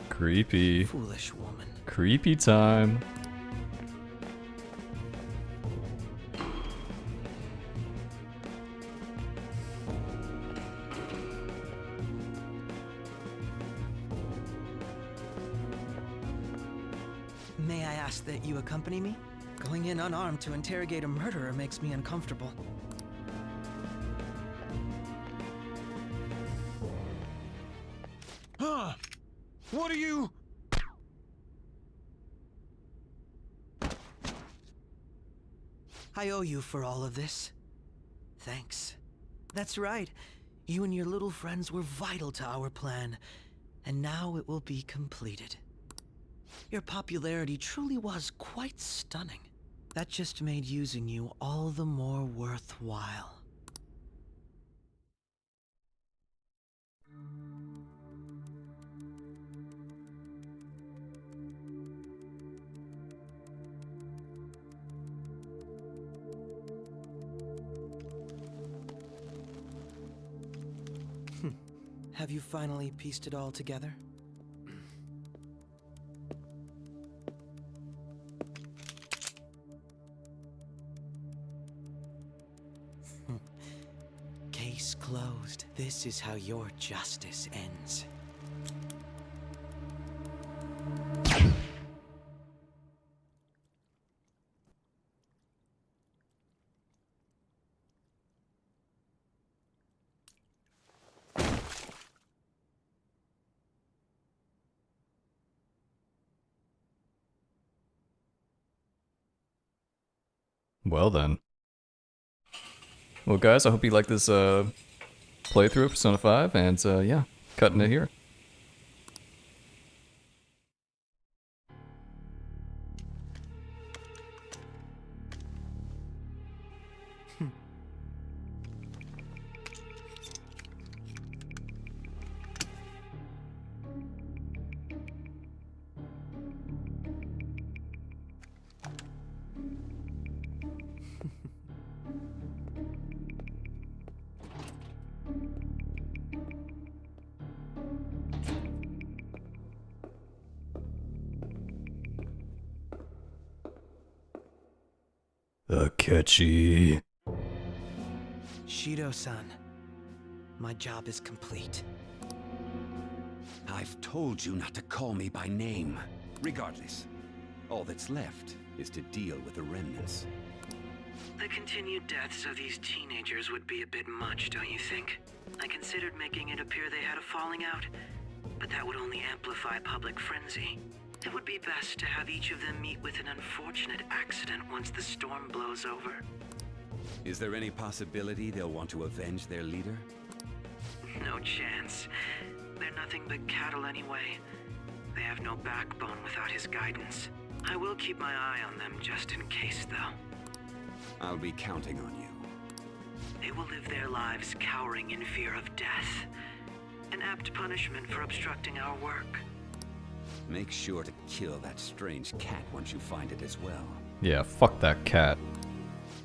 Creepy. Foolish woman. Creepy time. May I ask that you accompany me? Going in unarmed to interrogate a murderer makes me uncomfortable. Huh? What are you? I owe you for all of this. Thanks. That's right. You and your little friends were vital to our plan, and now it will be completed. Your popularity truly was quite stunning. That just made using you all the more worthwhile. Have you finally pieced it all together? Case closed. This is how your justice ends. Well then. Well guys, I hope you like this playthrough of Persona 5, and yeah, cutting it here. Akechi. Shido-san, my job is complete. I've told you not to call me by name. Regardless, all that's left is to deal with the remnants. The continued deaths of these teenagers would be a bit much, don't you think? I considered making it appear they had a falling out, but that would only amplify public frenzy. It would be best to have each of them meet with an unfortunate accident once the storm blows over. Is there any possibility they'll want to avenge their leader? No chance. They're nothing but cattle anyway. They have no backbone without his guidance. I will keep my eye on them just in case, though. I'll be counting on you. They will live their lives cowering in fear of death. An apt punishment for obstructing our work. Make sure to kill that strange cat once you find it as well. Yeah, fuck that cat.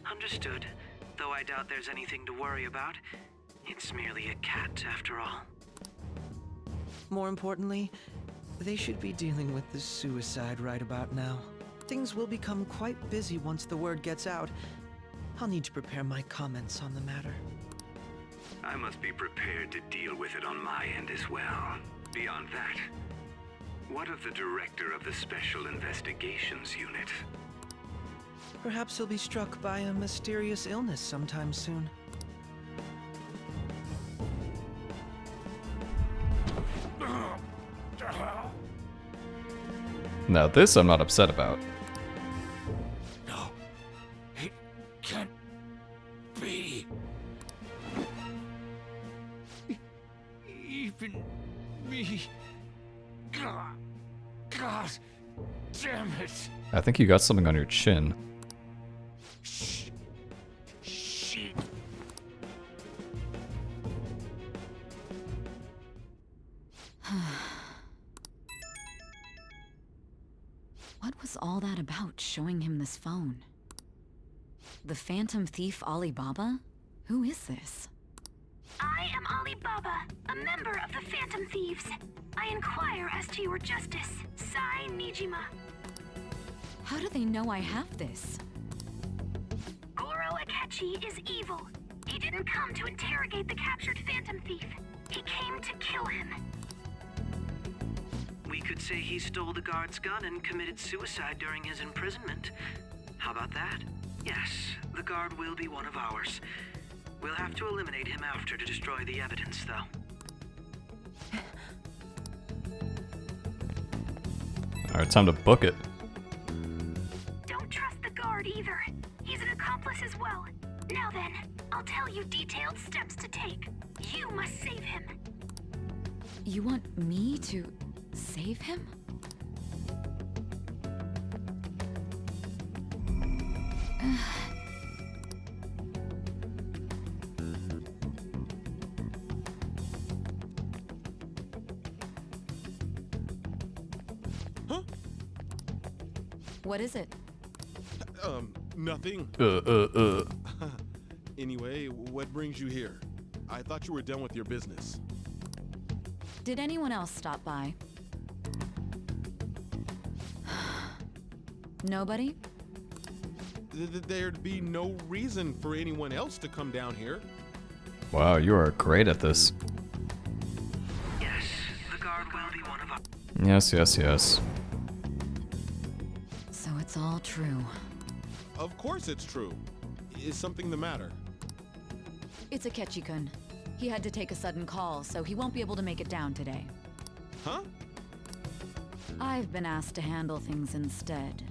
Understood. Though I doubt there's anything to worry about. It's merely a cat, after all. More importantly, they should be dealing with the suicide right about now. Things will become quite busy once the word gets out. I'll need to prepare my comments on the matter. I must be prepared to deal with it on my end as well. Beyond that, what of the director of the Special Investigations Unit? Perhaps he'll be struck by a mysterious illness sometime soon. Now this I'm not upset about. No, it can't be. Even me. God damn it. I think you got something on your chin. Shit. What was all that about, showing him this phone? The Phantom Thief Alibaba? Who is this? I am Alibaba, a member of the Phantom Thieves. I inquire as to your justice, Sai Nijima. How do they know I have this? Goro Akechi is evil. He didn't come to interrogate the captured Phantom Thief. He came to kill him. We could say he stole the guard's gun and committed suicide during his imprisonment. How about that? Yes, the guard will be one of ours. We'll have to eliminate him after to destroy the evidence, though. Alright, time to book it. Don't trust the guard either. He's an accomplice as well. Now then, I'll tell you detailed steps to take. You must save him. You want me to save him? Huh? What is it? Nothing. Anyway, what brings you here? I thought you were done with your business. Did anyone else stop by? Nobody? There'd be no reason for anyone else to come down here. Wow, you are great at this. Yes, the guard will be one of us. Yes, yes, yes. So it's all true. Of course it's true. Is something the matter? It's Akechi-kun. He had to take a sudden call, so he won't be able to make it down today. Huh? I've been asked to handle things instead.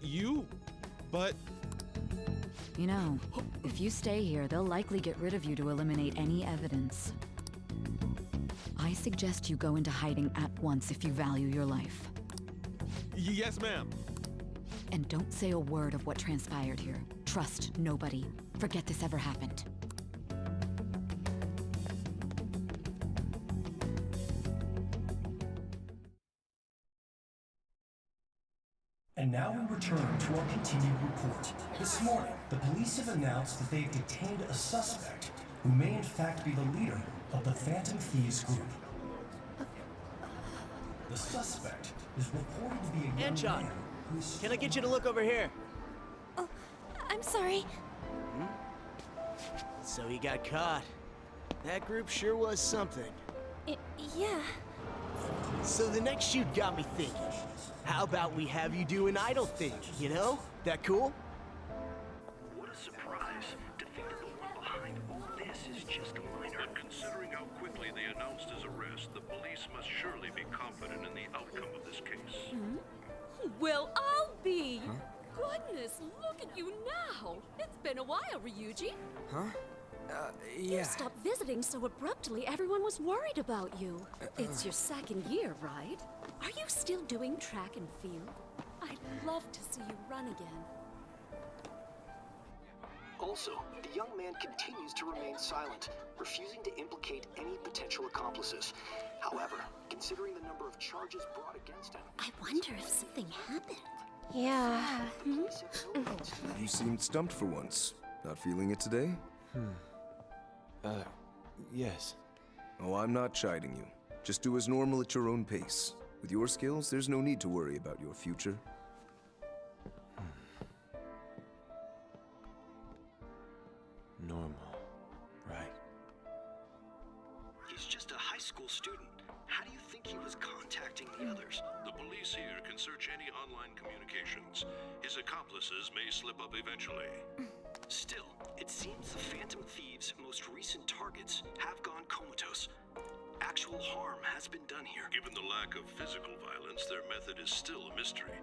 You? But... You know, if you stay here, they'll likely get rid of you to eliminate any evidence. I suggest you go into hiding at once if you value your life. Yes, ma'am. And don't say a word of what transpired here. Trust nobody. Forget this ever happened. And now we return to our continued report. This morning, the police have announced that they've detained a suspect who may in fact be the leader of the Phantom Thieves group. The suspect is reported to be a young Anchon, man who is... can I get you to look over here? Oh, I'm sorry. So he got caught. That group sure was something. Yeah. So the next shoot got me thinking. How about we have you do an idol thing, you know? That cool? What a surprise to think that the one behind all this is just a minor. And considering how quickly they announced his arrest, the police must surely be confident in the outcome of this case. Well, I'll be. Goodness, look at you now. It's been a while, Ryuji. Huh? You Yeah. stopped visiting so abruptly, everyone was worried about you. It's your second year, right? Are you still doing track and field? I'd love to see you run again. Also, the young man continues to remain silent, refusing to implicate any potential accomplices. However, considering the number of charges brought against him... I wonder if something happened. Yeah. You seemed stumped for once. Not feeling it today? Yes. Oh, I'm not chiding you. Just do as normal at your own pace. With your skills, there's no need to worry about your future. Normal. Right. He's just a high school student. How do you think he was contacting the others? The police here can search any online communications. His accomplices may slip up eventually. Still, it seems the Phantom Thieves' most recent targets have gone comatose. Actual harm has been done here. Given the lack of physical violence, their method is still a mystery.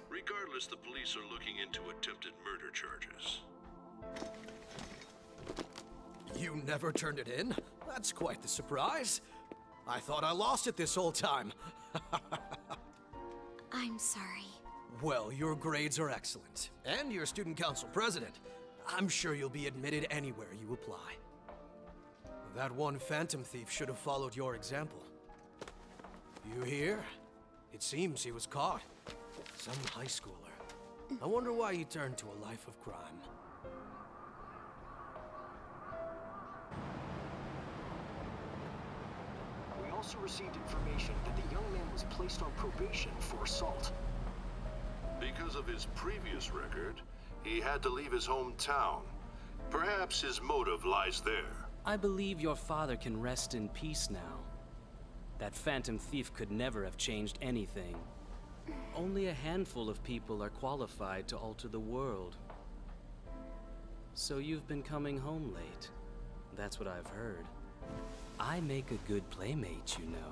Regardless, the police are looking into attempted murder charges. You never turned it in? That's quite the surprise. I thought I lost it this whole time. I'm sorry. Well, your grades are excellent, and you're student council president. I'm sure you'll be admitted anywhere you apply. That one Phantom Thief should have followed your example. You hear? It seems he was caught. Some high schooler. I wonder why he turned to a life of crime. We also received information that the young man was placed on probation for assault. Because of his previous record, he had to leave his hometown. Perhaps his motive lies there. I believe your father can rest in peace now. That Phantom Thief could never have changed anything. Only a handful of people are qualified to alter the world. So you've been coming home late. That's what I've heard. I make a good playmate, you know.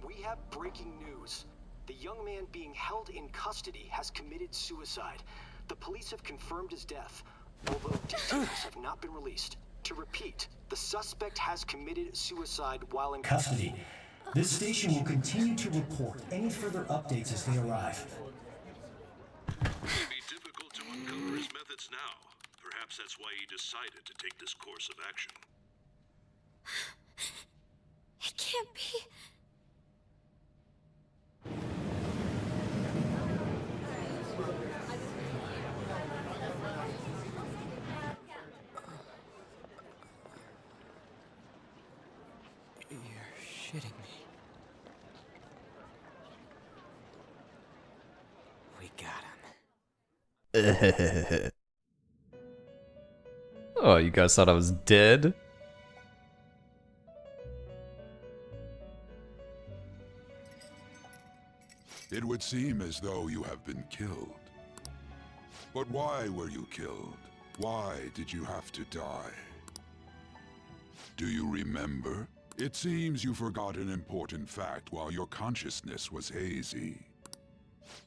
We have breaking news. The young man being held in custody has committed suicide. The police have confirmed his death, although details have not been released. To repeat, the suspect has committed suicide while in Custody. This station will continue to report any further updates as they arrive. It would be difficult to uncover his methods now. Perhaps that's why he decided to take this course of action. It can't be. You're shitting me. We got him. Oh, you guys thought I was dead? It would seem as though you have been killed. But why were you killed? Why did you have to die? Do you remember? It seems you forgot an important fact while your consciousness was hazy.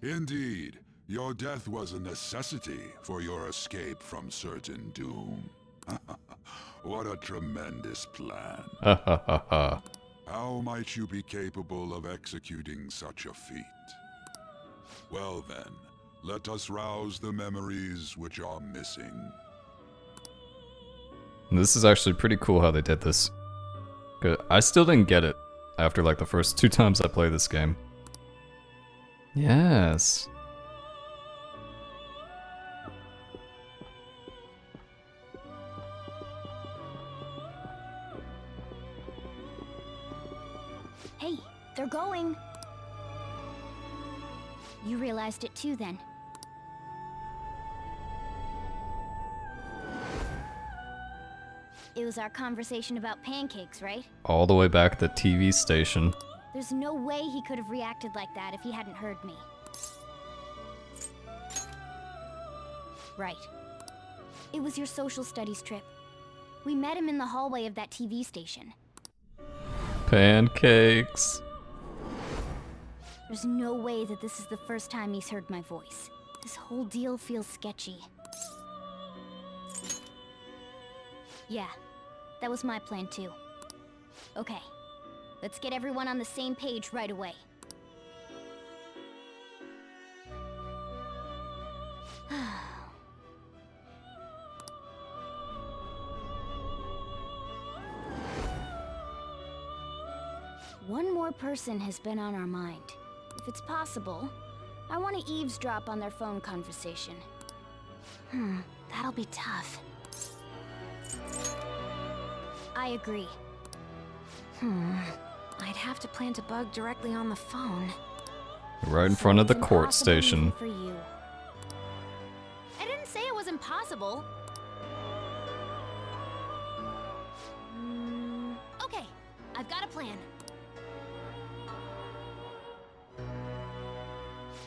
Indeed, Your death was a necessity for your escape from certain doom. What a tremendous plan. Ha ha ha ha. How might you be capable of executing such a feat? Well then, let us rouse the memories which are missing. This is actually pretty cool how they did this. Good. I still didn't get it after like the first 2 times I played this game. Yes. Hey, they're going. You realized it too then. It was our conversation about pancakes, right? All the way back at the TV station. There's no way he could have reacted like that if he hadn't heard me. Right. It was your social studies trip. We met him in the hallway of that TV station. Pancakes. There's no way that this is the first time he's heard my voice. This whole deal feels sketchy. Yeah, that was my plan too. Okay, let's get everyone on the same page right away. One more person has been on our mind. If it's possible, I want to eavesdrop on their phone conversation. That'll be tough. I agree. I'd have to plant a bug directly on the phone. Right in front of the court Impossible station. even for you. I didn't say it was impossible. Okay, I've got a plan.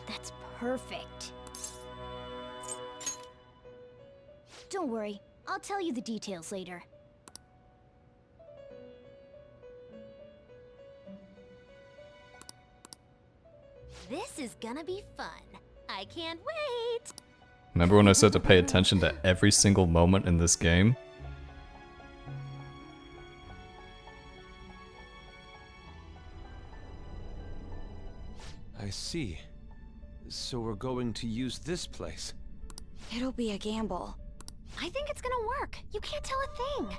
That's perfect. Don't worry, I'll tell you the details later. This is gonna be fun. I can't wait. Remember when I said to pay attention to every single moment in this game? I see. So we're going to use this place. It'll be a gamble. I think it's gonna work. You can't tell a thing.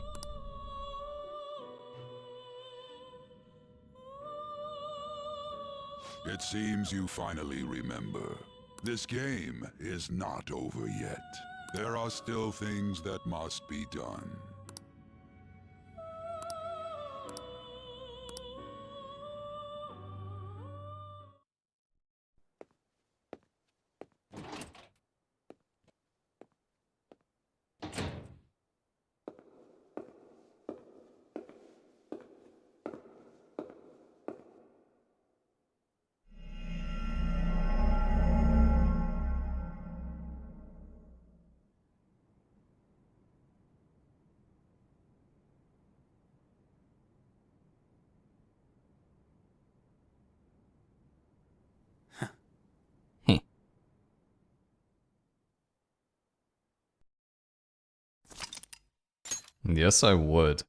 It seems you finally remember. This game is not over yet. There are still things that must be done. Yes, I would.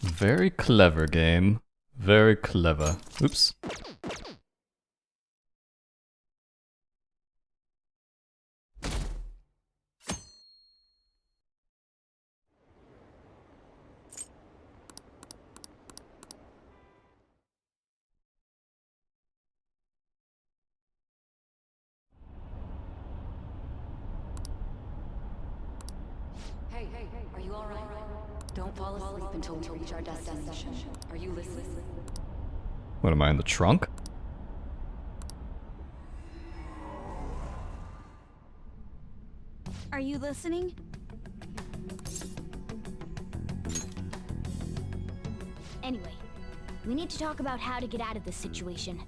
Very clever game. Very clever. Oops. Hey, are you alright? Don't fall asleep until we reach our destination. Are you listening? What am I, in the trunk? Are you listening? Anyway, we need to talk about how to get out of this situation.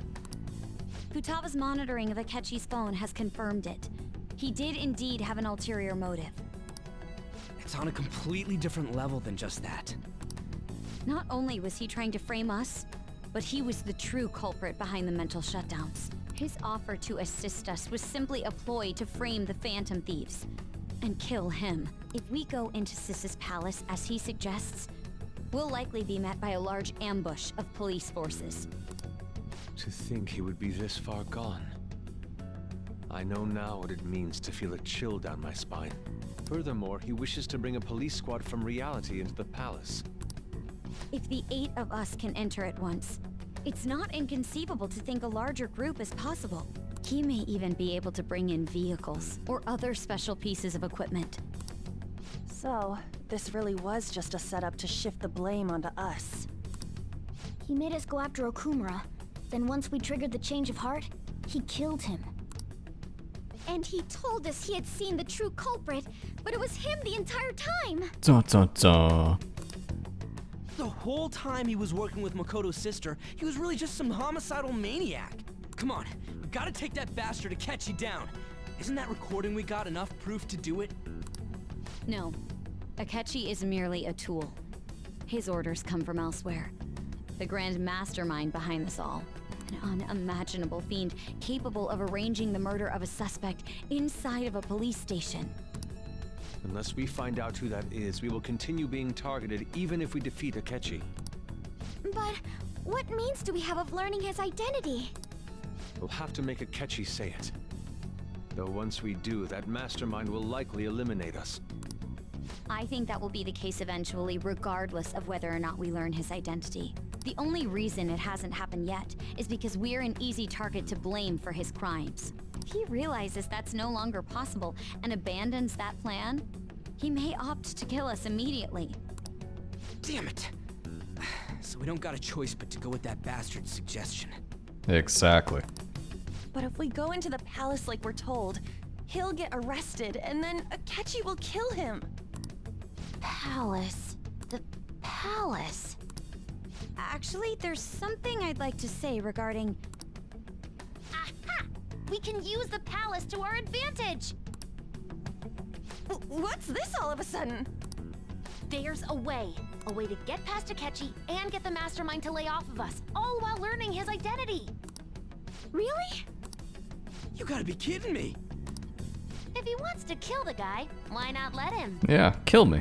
Futaga's monitoring of Akechi's phone has confirmed it. He did indeed have an ulterior motive. It's on a completely different level than just that. Not only was he trying to frame us, but he was the true culprit behind the mental shutdowns. His offer to assist us was simply a ploy to frame the Phantom Thieves and kill him. If we go into Sis's palace as he suggests, we'll likely be met by a large ambush of police forces. To think he would be this far gone. I know now what it means to feel a chill down my spine. Furthermore, he wishes to bring a police squad from reality into the palace. If the 8 of us can enter at once, it's not inconceivable to think a larger group is possible. He may even be able to bring in vehicles or other special pieces of equipment. So, this really was just a setup to shift the blame onto us. He made us go after Okumura. Then once we triggered the change of heart, he killed him. And he told us he had seen the true culprit, but it was him the entire time! Dun dun dun. The whole time he was working with Makoto's sister, he was really just some homicidal maniac. Come on, we gotta take that bastard Akechi down. Isn't that recording we got enough proof to do it? No. Akechi is merely a tool. His orders come from elsewhere. The grand mastermind behind this all. An unimaginable fiend capable of arranging the murder of a suspect inside of a police station. Unless we find out who that is, we will continue being targeted even if we defeat Akechi. But what means do we have of learning his identity? We'll have to make Akechi say it. Though once we do, that mastermind will likely eliminate us. I think that will be the case eventually, regardless of whether or not we learn his identity. The only reason it hasn't happened yet is because we're an easy target to blame for his crimes. If he realizes that's no longer possible and abandons that plan, he may opt to kill us immediately. Damn it! So we don't got a choice but to go with that bastard's suggestion. Exactly. But if we go into the palace like we're told, he'll get arrested and then Akechi will kill him. Palace. The palace. Actually, there's something I'd like to say regarding... Aha! We can use the palace to our advantage! What's this all of a sudden? There's a way. A way to get past Akechi and get the mastermind to lay off of us, all while learning his identity. Really? You gotta be kidding me! If he wants to kill the guy, why not let him? Yeah, kill me.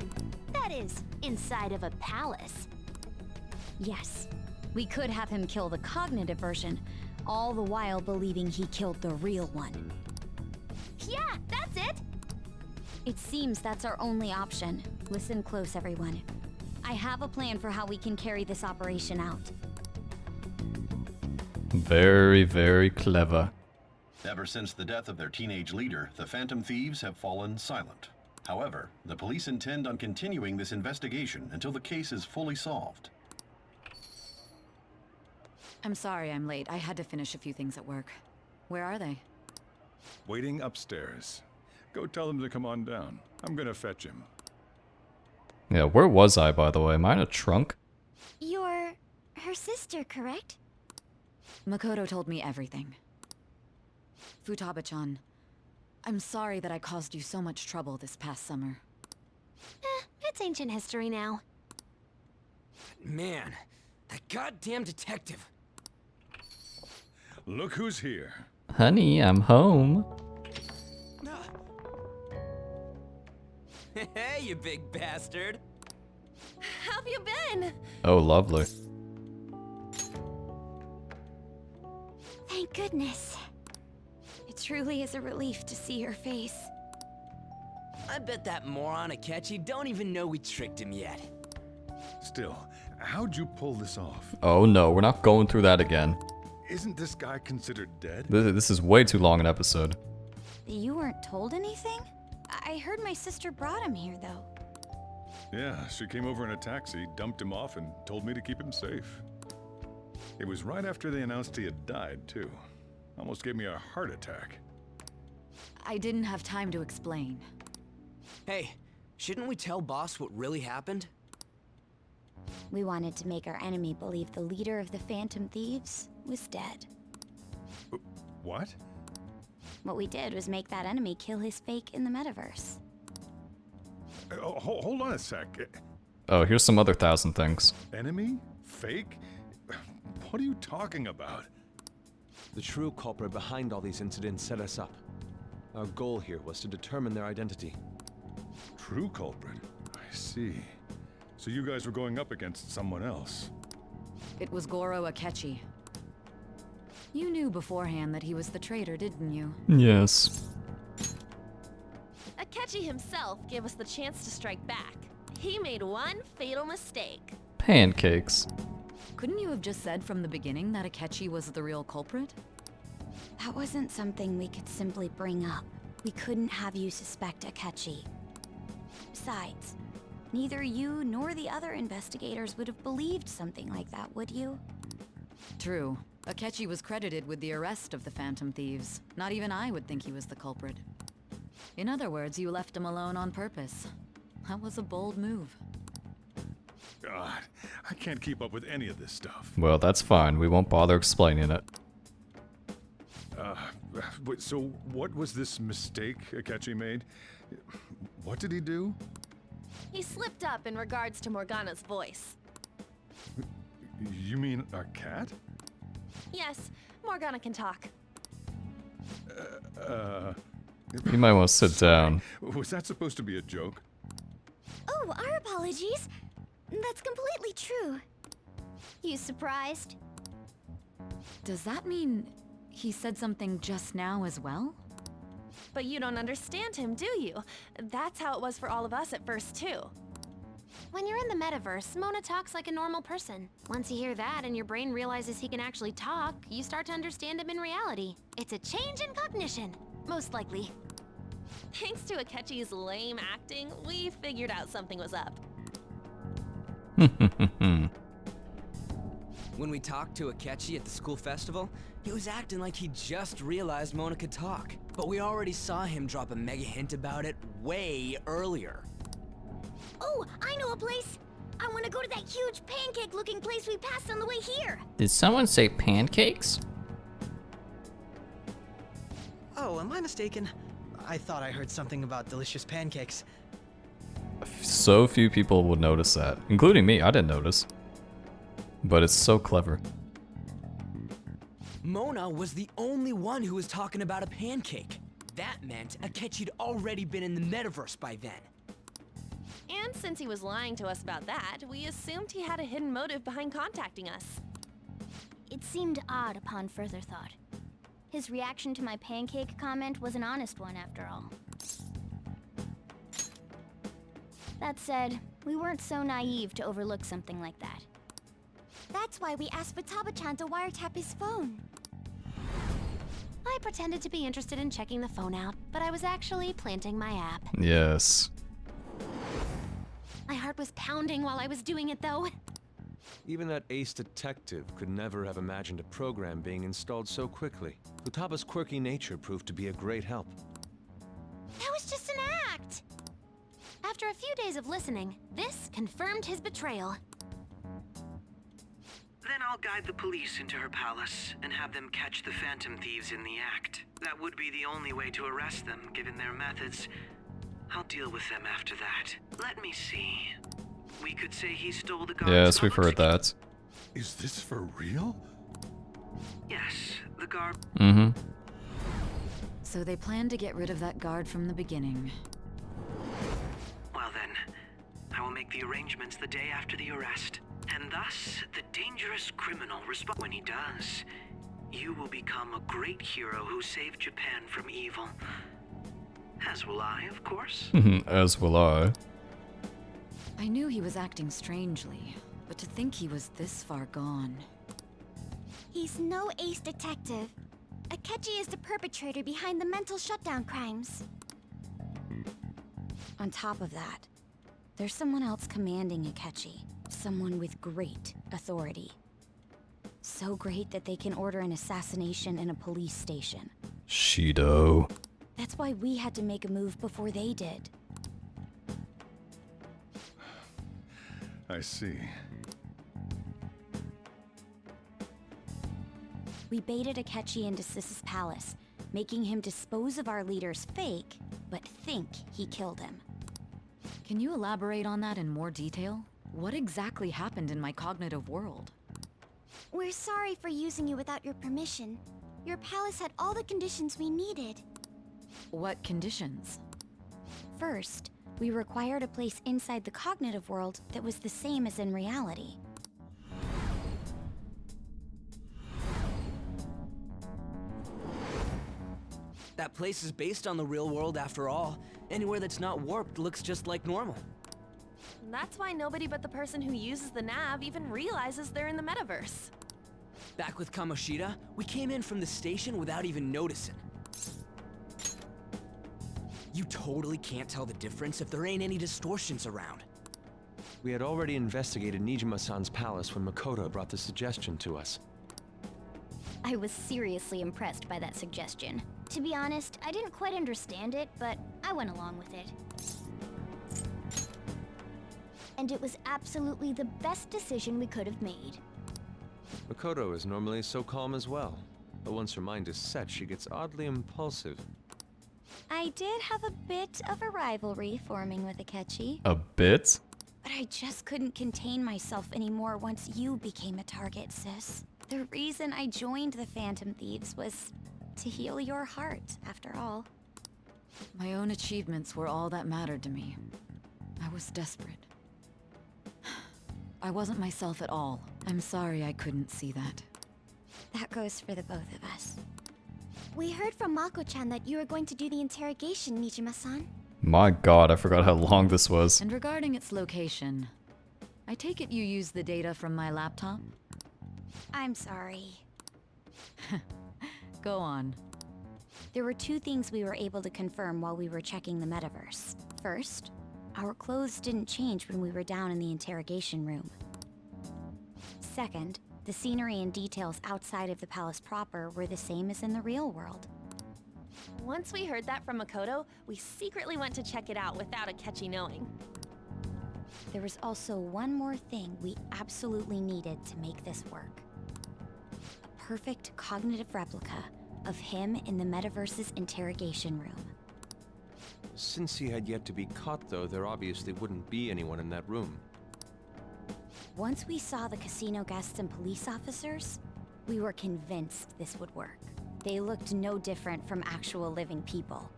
That is, inside of a palace. Yes, we could have him kill the cognitive version, all the while believing he killed the real one. Yeah, that's it! It seems that's our only option. Listen close, everyone. I have a plan for how we can carry this operation out. Very, very clever. Ever since the death of their teenage leader, the Phantom Thieves have fallen silent. However, the police intend on continuing this investigation until the case is fully solved. I'm sorry I'm late. I had to finish a few things at work. Where are they? Waiting upstairs. Go tell them to come on down. I'm gonna fetch him. Yeah, where was I, by the way? Am I in a trunk? You're her sister, correct? Makoto told me everything. Futaba-chan, I'm sorry that I caused you so much trouble this past summer. It's ancient history now. Man, that goddamn detective. Look who's here. Honey, I'm home. Hey, you big bastard. How have you been? Oh, lovely. Thank goodness. It truly is a relief to see your face. I bet that moron Akechi don't even know we tricked him yet. Still, how'd you pull this off? Oh no, we're not going through that again. Isn't this guy considered dead? This is way too long an episode. You weren't told anything? I heard my sister brought him here, though. Yeah, she came over in a taxi, dumped him off, and told me to keep him safe. It was right after they announced he had died, too. Almost gave me a heart attack. I didn't have time to explain. Hey, shouldn't we tell boss what really happened? We wanted to make our enemy believe the leader of the Phantom Thieves was dead. What? What we did was make that enemy kill his fake in the metaverse. Hold on a sec. Oh, here's some other 1,000 things. Enemy? Fake? What are you talking about? The true culprit behind all these incidents set us up. Our goal here was to determine their identity. True culprit? I see. So you guys were going up against someone else. It was Goro Akechi. You knew beforehand that he was the traitor, didn't you? Yes. Akechi himself gave us the chance to strike back. He made one fatal mistake. Pancakes. Couldn't you have just said from the beginning that Akechi was the real culprit? That wasn't something we could simply bring up. We couldn't have you suspect Akechi. Besides, neither you nor the other investigators would have believed something like that, would you? True. Akechi was credited with the arrest of the Phantom Thieves. Not even I would think he was the culprit. In other words, you left him alone on purpose. That was a bold move. God, I can't keep up with any of this stuff. Well, that's fine. We won't bother explaining it. So what was this mistake Akechi made? What did he do? He slipped up in regards to Morgana's voice. You mean our cat? Yes, Morgana can talk. You might want to sit down. Was that supposed to be a joke? Oh, our apologies. That's completely true. You surprised? Does that mean he said something just now as well? But you don't understand him, do you? That's how it was for all of us at first, too. When you're in the metaverse, Mona talks like a normal person. Once you hear that and your brain realizes he can actually talk, you start to understand him in reality. It's a change in cognition, most likely. Thanks to Akechi's lame acting, we figured out something was up. When we talked to Akechi at the school festival, he was acting like he just realized Mona could talk. But we already saw him drop a mega hint about it way earlier. Oh, I know a place! I want to go to that huge pancake-looking place we passed on the way here! Did someone say pancakes? Oh, am I mistaken? I thought I heard something about delicious pancakes. So few people would notice that, including me. I didn't notice. But it's so clever. Mona was the only one who was talking about a pancake. That meant Akechi'd already been in the metaverse by then. And since he was lying to us about that, we assumed he had a hidden motive behind contacting us. It seemed odd upon further thought. His reaction to my pancake comment was an honest one, after all. That said, we weren't so naive to overlook something like that. That's why we asked Futaba-chan to wiretap his phone. I pretended to be interested in checking the phone out, but I was actually planting my app. Yes. My heart was pounding while I was doing it, though. Even that ace detective could never have imagined a program being installed so quickly. Futaba's quirky nature proved to be a great help. That was just an act! After a few days of listening, this confirmed his betrayal. Then I'll guide the police into her palace and have them catch the Phantom Thieves in the act. That would be the only way to arrest them, given their methods. I'll deal with them after that. Let me see. We could say he stole the guard's Yes, we've heard that. Is this for real? Yes, the guard. Mm-hmm. So they planned to get rid of that guard from the beginning. Well then, I will make the arrangements the day after the arrest. And thus, the dangerous criminal responds. When he does, you will become a great hero who saved Japan from evil. As will I, of course. As will I. I knew he was acting strangely, but to think he was this far gone. He's no ace detective. Akechi is the perpetrator behind the mental shutdown crimes. On top of that, there's someone else commanding Akechi. Someone with great authority. So great that they can order an assassination in a police station. Shido. That's why we had to make a move before they did. I see. We baited Akechi into Sis's palace, making him dispose of our leader's fake, but think he killed him. Can you elaborate on that in more detail? What exactly happened in my cognitive world? We're sorry for using you without your permission. Your palace had all the conditions we needed. What conditions? First, we required a place inside the cognitive world that was the same as in reality. That place is based on the real world after all. Anywhere that's not warped looks just like normal. That's why nobody but the person who uses the nav even realizes they're in the metaverse. Back with Kamoshida, we came in from the station without even noticing. You totally can't tell the difference if there ain't any distortions around. We had already investigated Nijima-san's palace when Makoto brought the suggestion to us. I was seriously impressed by that suggestion. To be honest, I didn't quite understand it, but I went along with it. And it was absolutely the best decision we could have made. Makoto is normally so calm as well, but once her mind is set, she gets oddly impulsive. I did have a bit of a rivalry forming with Akechi. A bit? But I just couldn't contain myself anymore once you became a target, sis. The reason I joined the Phantom Thieves was to heal your heart, after all. My own achievements were all that mattered to me. I was desperate. I wasn't myself at all. I'm sorry I couldn't see that. That goes for the both of us. We heard from Mako-chan that you were going to do the interrogation, Nijima-san. My god, I forgot how long this was. And regarding its location, I take it you used the data from my laptop? I'm sorry. Go on. There were two things we were able to confirm while we were checking the metaverse. First, our clothes didn't change when we were down in the interrogation room. Second, the scenery and details outside of the palace proper were the same as in the real world. Once we heard that from Makoto, we secretly went to check it out without Akechi knowing. There was also one more thing we absolutely needed to make this work. A perfect cognitive replica of him in the metaverse's interrogation room. Since he had yet to be caught, though, there obviously wouldn't be anyone in that room. Once we saw the casino guests and police officers, we were convinced this would work. They looked no different from actual living people.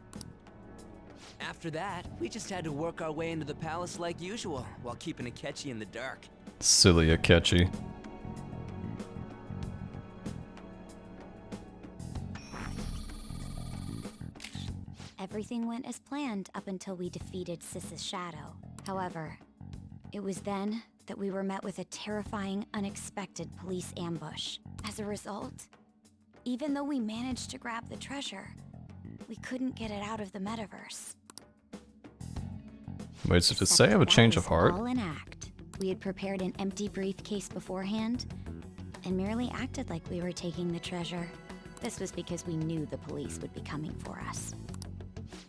After that, we just had to work our way into the palace like usual, while keeping Akechi in the dark. Silly Akechi. Everything went as planned up until we defeated Sis's shadow. However, it was then that we were met with a terrifying, unexpected police ambush. As a result, even though we managed to grab the treasure, we couldn't get it out of the metaverse. Wait, so to say I have a change of heart? All an act. We had prepared an empty briefcase beforehand and merely acted like we were taking the treasure. This was because we knew the police would be coming for us.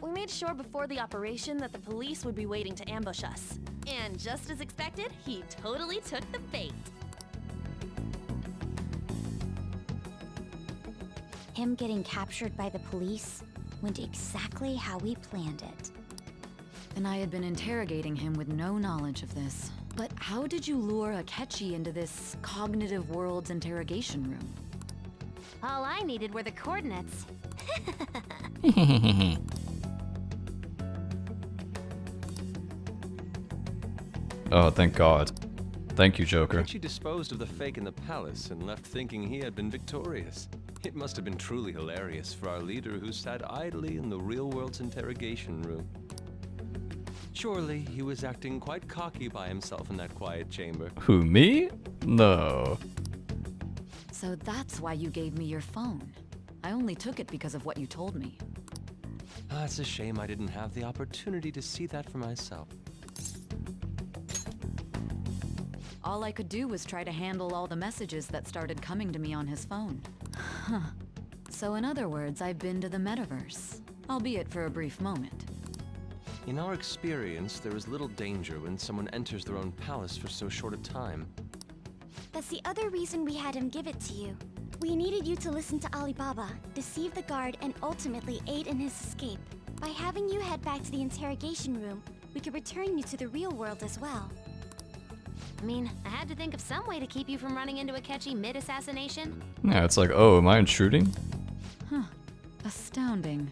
We made sure before the operation that the police would be waiting to ambush us. And just as expected, he totally took the bait. Him getting captured by the police went exactly how we planned it. And I had been interrogating him with no knowledge of this. But how did you lure Akechi into this cognitive world's interrogation room? All I needed were the coordinates. Oh, thank God. Thank you, Joker. Akechi disposed of the fake in the palace and left thinking he had been victorious. It must have been truly hilarious for our leader who sat idly in the real world's interrogation room. Surely he was acting quite cocky by himself in that quiet chamber. Who, me? No. So that's why you gave me your phone. I only took it because of what you told me. It's a shame I didn't have the opportunity to see that for myself. All I could do was try to handle all the messages that started coming to me on his phone. Huh. So in other words, I've been to the metaverse, albeit for a brief moment. In our experience, there is little danger when someone enters their own palace for so short a time. That's the other reason we had him give it to you. We needed you to listen to Alibaba, deceive the guard, and ultimately aid in his escape. By having you head back to the interrogation room, we could return you to the real world as well. I mean, I had to think of some way to keep you from running into Akechi mid-assassination. Yeah, it's like, oh, am I intruding? Huh. Astounding.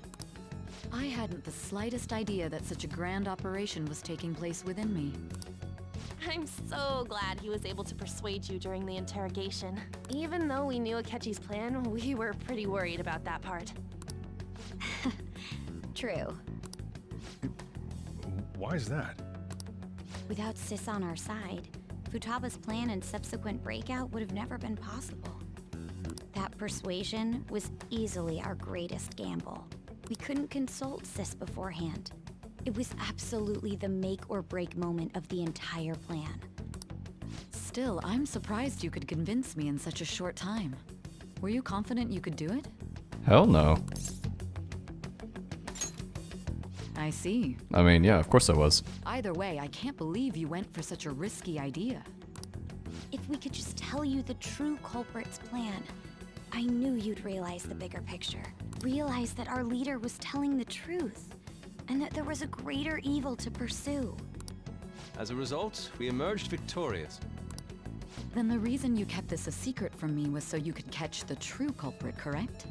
I hadn't the slightest idea that such a grand operation was taking place within me. I'm so glad he was able to persuade you during the interrogation. Even though we knew Akechi's plan, we were pretty worried about that part. True. Why is that? Without Sis on our side, Futaba's plan and subsequent breakout would have never been possible. That persuasion was easily our greatest gamble. We couldn't consult Sis beforehand. It was absolutely the make or break moment of the entire plan. Still, I'm surprised you could convince me in such a short time. Were you confident you could do it? Hell no. I see. I mean, yeah, of course I was. Either way, I can't believe you went for such a risky idea. If we could just tell you the true culprit's plan, I knew you'd realize the bigger picture. Realize that our leader was telling the truth, and that there was a greater evil to pursue. As a result, we emerged victorious. Then the reason you kept this a secret from me was so you could catch the true culprit, correct?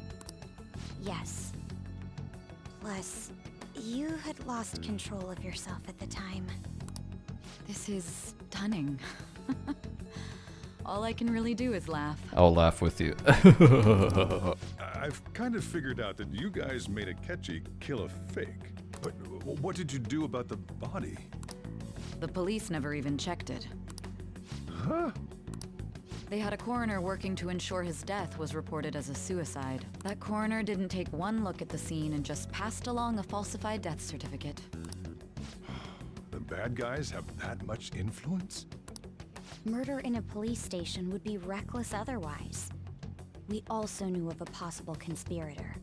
Yes. Plus, you had lost control of yourself at the time. This is stunning. All I can really do is laugh. I'll laugh with you. I've kind of figured out that you guys made Akechi kill a fake. But what did you do about the body? The police never even checked it. Huh? They had a coroner working to ensure his death was reported as a suicide. That coroner didn't take one look at the scene and just passed along a falsified death certificate. The bad guys have that much influence? Murder in a police station would be reckless otherwise. We also knew of a possible conspirator.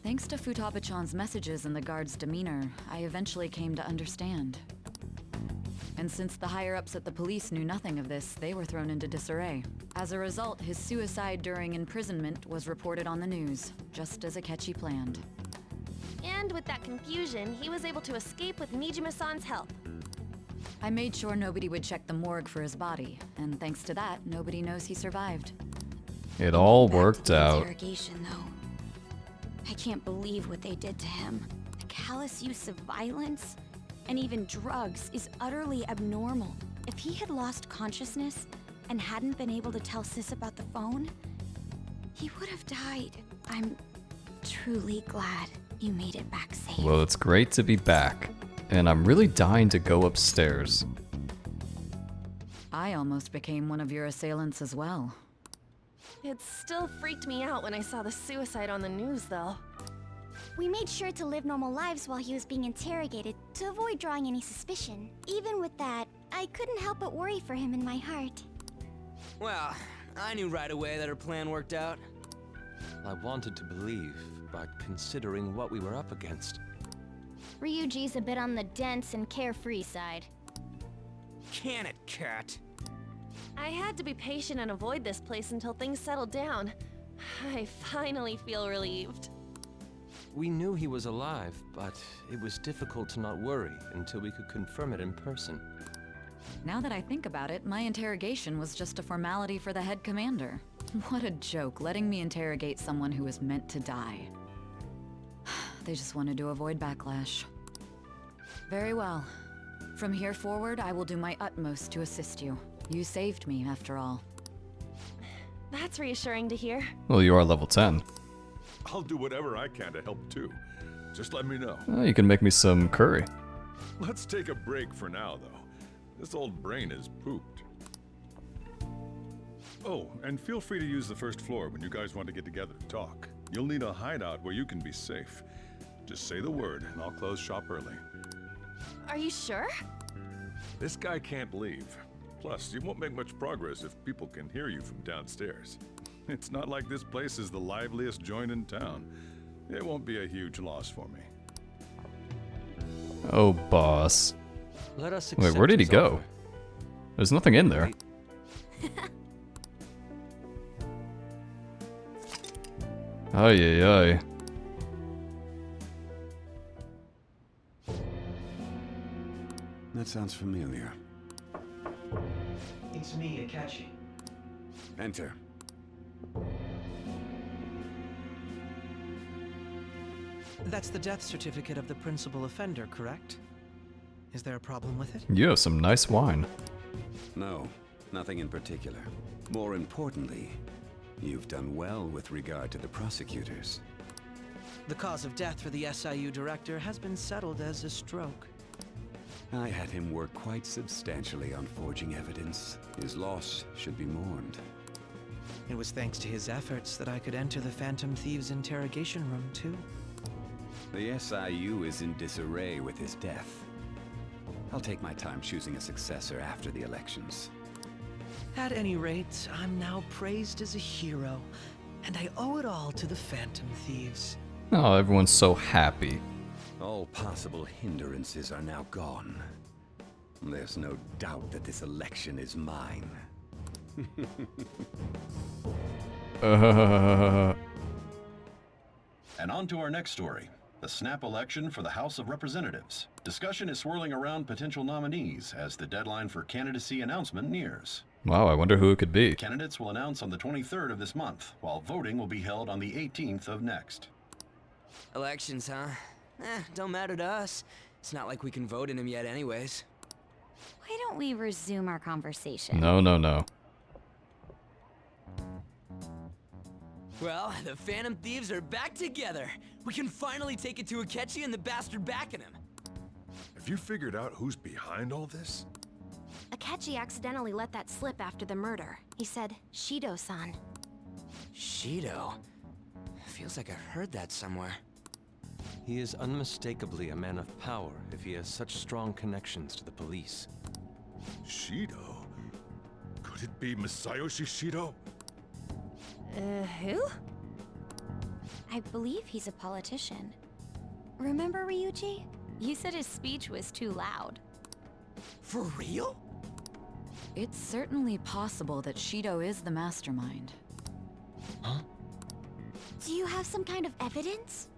Thanks to Futaba-chan's messages and the guard's demeanor, I eventually came to understand. And since the higher-ups at the police knew nothing of this, they were thrown into disarray. As a result, his suicide during imprisonment was reported on the news, just as Akechi planned. And with that confusion, he was able to escape with Nijima-san's help. I made sure nobody would check the morgue for his body, and thanks to that, nobody knows he survived. It all worked out. Interrogation, though. I can't believe what they did to him. The callous use of violence and even drugs is utterly abnormal. If he had lost consciousness and hadn't been able to tell Sis about the phone, he would have died. I'm truly glad you made it back safe. Well, it's great to be back, and I'm really dying to go upstairs. I almost became one of your assailants as well. It still freaked me out when I saw the suicide on the news, though. We made sure to live normal lives while he was being interrogated to avoid drawing any suspicion. Even with that, I couldn't help but worry for him in my heart. Well, I knew right away that her plan worked out. I wanted to believe, but considering what we were up against. Ryuji's a bit on the dense and carefree side. Can it, Cat? I had to be patient and avoid this place until things settled down. I finally feel relieved. We knew he was alive, but it was difficult to not worry until we could confirm it in person. Now that I think about it, my interrogation was just a formality for the head commander. What a joke, letting me interrogate someone who was meant to die. They just wanted to avoid backlash. Very well. From here forward, I will do my utmost to assist you. You saved me, after all. That's reassuring to hear. Well, you are level 10. I'll do whatever I can to help too. Just let me know. You can make me some curry. Let's take a break for now, though. This old brain is pooped. Oh, and feel free to use the first floor when you guys want to get together to talk. You'll need a hideout where you can be safe. Just say the word, and I'll close shop early. Are you sure? This guy can't leave. Plus, you won't make much progress if people can hear you from downstairs. It's not like this place is the liveliest joint in town. It won't be a huge loss for me. Oh, boss. Let us Wait, where did he go? There's nothing in there. Ay, ay, ay. That sounds familiar. It's me, Akechi. Enter. That's the death certificate of the principal offender, correct? Is there a problem with it? You have some nice wine. No, nothing in particular. More importantly, you've done well with regard to the prosecutors. The cause of death for the SIU director has been settled as a stroke. I had him work quite substantially on forging evidence. His loss should be mourned. It was thanks to his efforts that I could enter the Phantom Thieves' interrogation room, too. The SIU is in disarray with his death. I'll take my time choosing a successor after the elections. At any rate, I'm now praised as a hero, and I owe it all to the Phantom Thieves. Oh, everyone's so happy. All possible hindrances are now gone. There's no doubt that this election is mine. And on to our next story. The snap election for the House of Representatives. Discussion is swirling around potential nominees as the deadline for candidacy announcement nears. Wow, I wonder who it could be. Candidates will announce on the 23rd of this month, while voting will be held on the 18th of next. Elections, huh? Don't matter to us. It's not like we can vote in them yet anyways. Why don't we resume our conversation? No, no, no. Well, the Phantom Thieves are back together. We can finally take it to Akechi and the bastard backing him. Have you figured out who's behind all this? Akechi accidentally let that slip after the murder. He said, Shido-san. Shido? Feels like I've heard that somewhere. He is unmistakably a man of power if he has such strong connections to the police. Shido? Could it be Masayoshi Shido? Who? I believe he's a politician. Remember, Ryuji? You said his speech was too loud. For real? It's certainly possible that Shido is the mastermind. Huh? Do you have some kind of evidence?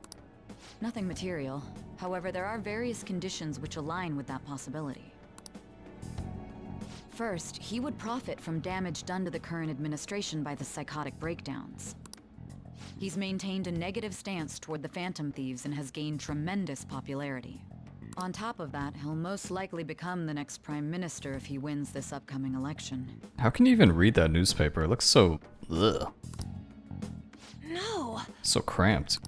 Nothing material. However, there are various conditions which align with that possibility. First, he would profit from damage done to the current administration by the psychotic breakdowns. He's maintained a negative stance toward the Phantom Thieves and has gained tremendous popularity. On top of that, he'll most likely become the next Prime Minister if he wins this upcoming election. How can you even read that newspaper? It looks so... ugh. No! So cramped.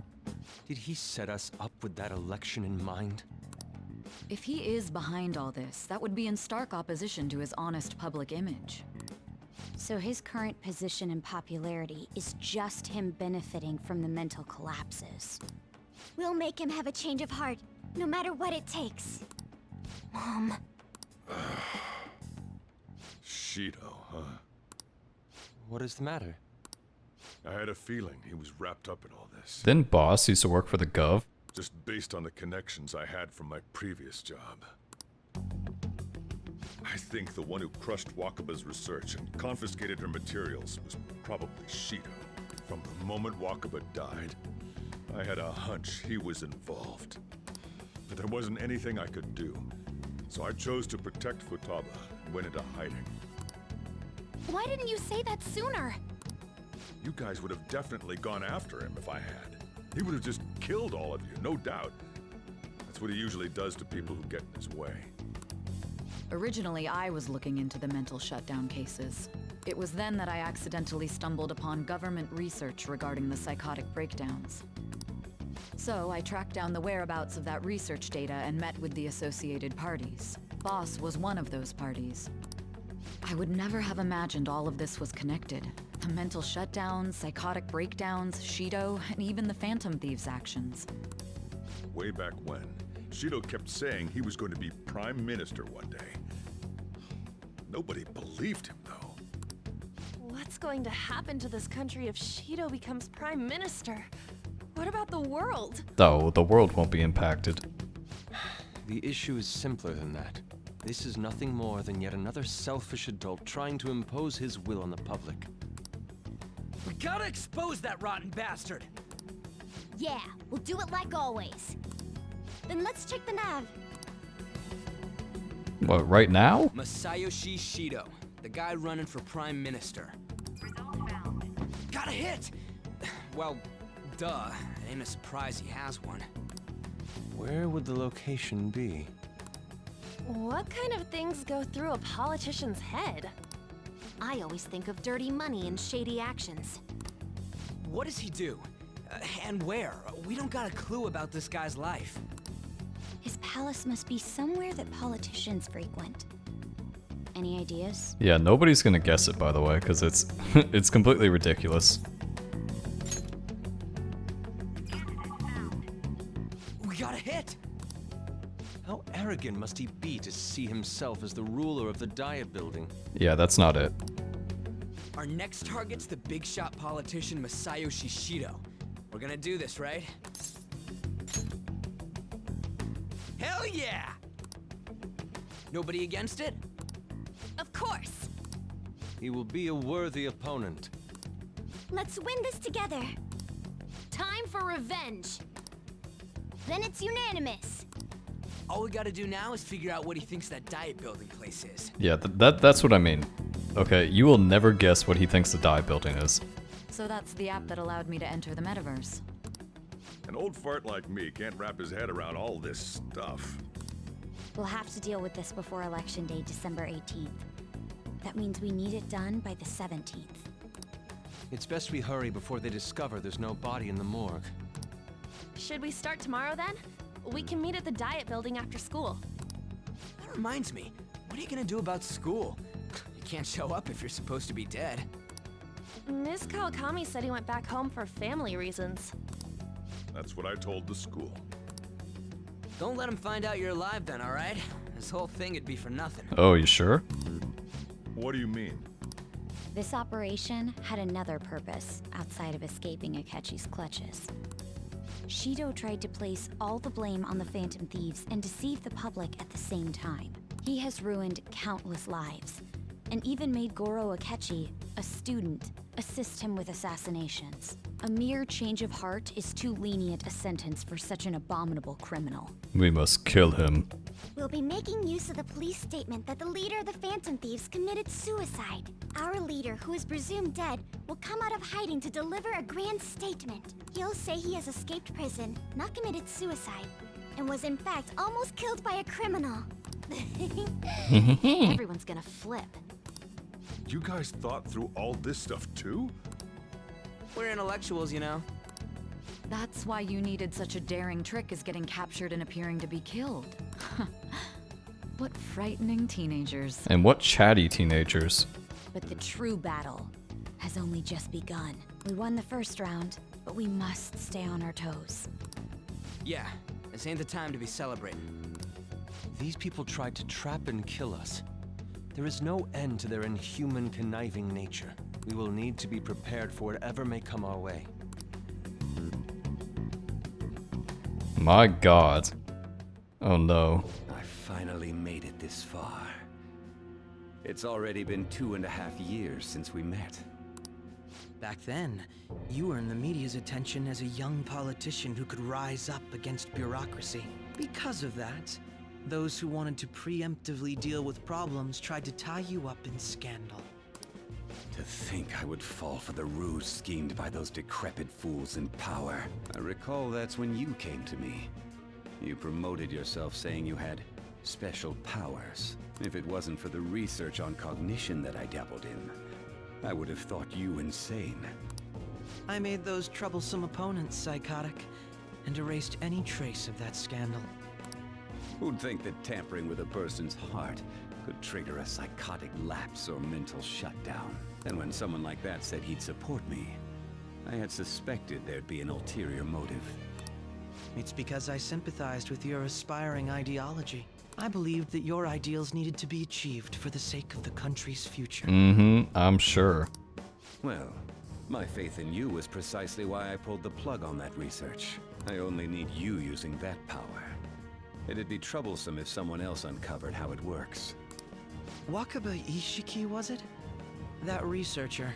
Did he set us up with that election in mind? If he is behind all this, that would be in stark opposition to his honest public image. So his current position and popularity is just him benefiting from the mental collapses. We'll make him have a change of heart, no matter what it takes. Mom. Shido, huh? What is the matter? I had a feeling he was wrapped up in all this. Didn't Boss used to work for the Gov? Just based on the connections I had from my previous job. I think the one who crushed Wakaba's research and confiscated her materials was probably Shido. From the moment Wakaba died, I had a hunch he was involved. But there wasn't anything I could do, so I chose to protect Futaba and went into hiding. Why didn't you say that sooner? You guys would have definitely gone after him if I had. He would have just killed all of you, no doubt. That's what he usually does to people who get in his way. Originally, I was looking into the mental shutdown cases. It was then that I accidentally stumbled upon government research regarding the psychotic breakdowns. So I tracked down the whereabouts of that research data and met with the associated parties. Boss was one of those parties. I would never have imagined all of this was connected. The mental shutdowns, psychotic breakdowns, Shido, and even the Phantom Thieves' actions. Way back when, Shido kept saying he was going to be Prime Minister one day. Nobody believed him, though. What's going to happen to this country if Shido becomes Prime Minister? What about the world? Though, the world won't be impacted. The issue is simpler than that. This is nothing more than yet another selfish adult trying to impose his will on the public. We gotta expose that rotten bastard! Yeah, we'll do it like always. Then let's check the nav. What, right now? Masayoshi Shido, the guy running for Prime Minister. Got a hit! Well, duh. Ain't a surprise he has one. Where would the location be? What kind of things go through a politician's head? I always think of dirty money and shady actions. What does he do? And where? We don't got a clue about this guy's life. His palace must be somewhere that politicians frequent. Any ideas? Yeah, nobody's gonna guess it, by the way, because it's it's completely ridiculous. We got a hit! How arrogant must he be to see himself as the ruler of the Diet Building? Yeah, that's not it. Our next target's the big shot politician Masayoshi Shido. We're gonna do this, right? Hell yeah! Nobody against it? Of course. He will be a worthy opponent. Let's win this together. Time for revenge. Then it's unanimous. All we gotta do now is figure out what he thinks that Diet Building place is. Yeah, that's what I mean. Okay, you will never guess what he thinks the Diet Building is. So that's the app that allowed me to enter the metaverse. An old fart like me can't wrap his head around all this stuff. We'll have to deal with this before Election Day, December 18th. That means we need it done by the 17th. It's best we hurry before they discover there's no body in the morgue. Should we start tomorrow then? We can meet at the Diet Building after school. That reminds me, what are you gonna do about school? You can't show up if you're supposed to be dead. Miss Kawakami said he went back home for family reasons. That's what I told the school. Don't let him find out you're alive then, alright? This whole thing would be for nothing. Oh, you sure? What do you mean? This operation had another purpose outside of escaping Akechi's clutches. Shido tried to place all the blame on the Phantom Thieves and deceive the public at the same time. He has ruined countless lives, and even made Goro Akechi, a student, assist him with assassinations. A mere change of heart is too lenient a sentence for such an abominable criminal. We must kill him. We'll be making use of the police statement that the leader of the Phantom Thieves committed suicide. Our leader, who is presumed dead, will come out of hiding to deliver a grand statement. He'll say he has escaped prison, not committed suicide, and was in fact almost killed by a criminal. Everyone's gonna flip. You guys thought through all this stuff too? We're intellectuals, you know. That's why you needed such a daring trick as getting captured and appearing to be killed. What frightening teenagers. And what chatty teenagers. But the true battle has only just begun. We won the first round, but we must stay on our toes. Yeah, this ain't the time to be celebrating. These people tried to trap and kill us. There is no end to their inhuman, conniving nature. We will need to be prepared for whatever may come our way. My god. Oh no. I finally made it this far. It's already been 2.5 years since we met. Back then, you earned the media's attention as a young politician who could rise up against bureaucracy. Because of that, those who wanted to preemptively deal with problems tried to tie you up in scandal. To think I would fall for the ruse schemed by those decrepit fools in power. I recall that's when you came to me. You promoted yourself saying you had special powers. If it wasn't for the research on cognition that I dabbled in, I would have thought you insane. I made those troublesome opponents psychotic and erased any trace of that scandal. Who'd think that tampering with a person's heart could trigger a psychotic lapse or mental shutdown? And when someone like that said he'd support me, I had suspected there'd be an ulterior motive. It's because I sympathized with your aspiring ideology. I believed that your ideals needed to be achieved for the sake of the country's future. I'm sure. Well, my faith in you was precisely why I pulled the plug on that research. I only need you using that power. It'd be troublesome if someone else uncovered how it works. Wakaba Ishiki, was it? That researcher.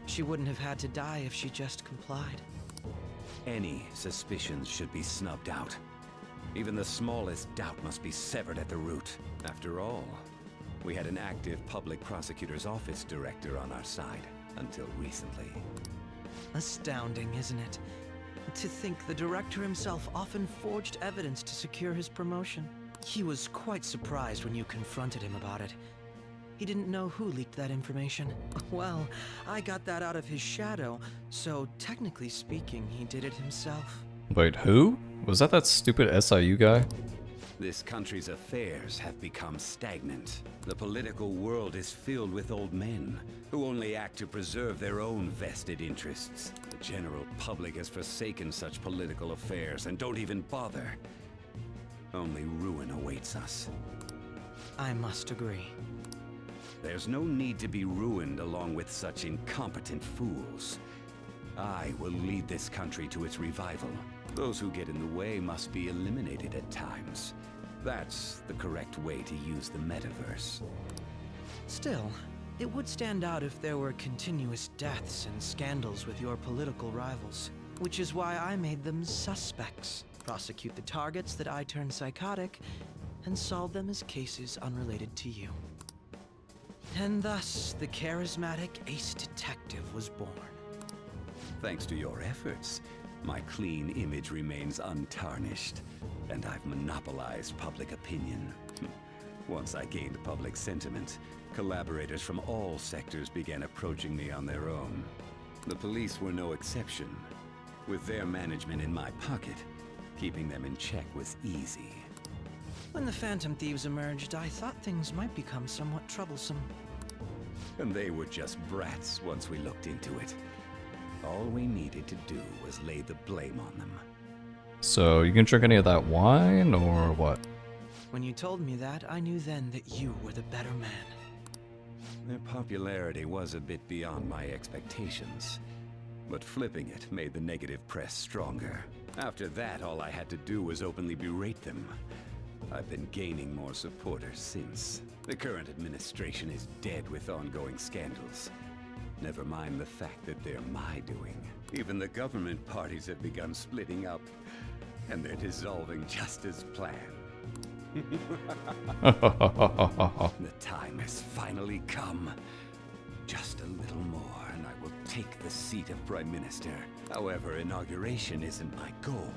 She wouldn't have had to die if she just complied. Any suspicions should be snubbed out. Even the smallest doubt must be severed at the root. After all, We had an active public prosecutor's office director on our side, until recently. Astounding, isn't it? To think the director himself often forged evidence to secure his promotion. He was quite surprised when you confronted him about it. He didn't know who leaked that information. Well, I got that out of his shadow, so technically speaking, he did it himself. Wait, who? Was that stupid SIU guy? This country's affairs have become stagnant. The political world is filled with old men who only act to preserve their own vested interests. The general public has forsaken such political affairs and don't even bother. Only ruin awaits us. I must agree. There's no need to be ruined along with such incompetent fools. I will lead this country to its revival. Those who get in the way must be eliminated at times. That's the correct way to use the metaverse. Still, it would stand out if there were continuous deaths and scandals with your political rivals, which is why I made them suspects. Prosecute the targets that I turn psychotic, and solve them as cases unrelated to you. And thus, the charismatic ace detective was born. Thanks to your efforts, my clean image remains untarnished, and I've monopolized public opinion. Once I gained public sentiment, collaborators from all sectors began approaching me on their own. The police were no exception. With their management in my pocket, keeping them in check was easy. When the Phantom Thieves emerged, I thought things might become somewhat troublesome. And they were just brats once we looked into it. All we needed to do was lay the blame on them. So, you can drink any of that wine, or what? When you told me that, I knew then that you were the better man. Their popularity was a bit beyond my expectations, but flipping it made the negative press stronger. After that, all I had to do was openly berate them. I've been gaining more supporters since. The current administration is dead with ongoing scandals. Never mind the fact that they're my doing. Even the government parties have begun splitting up, and they're dissolving just as planned. The time has finally come. Just a little more, and I will take the seat of Prime Minister. However, inauguration isn't my goal.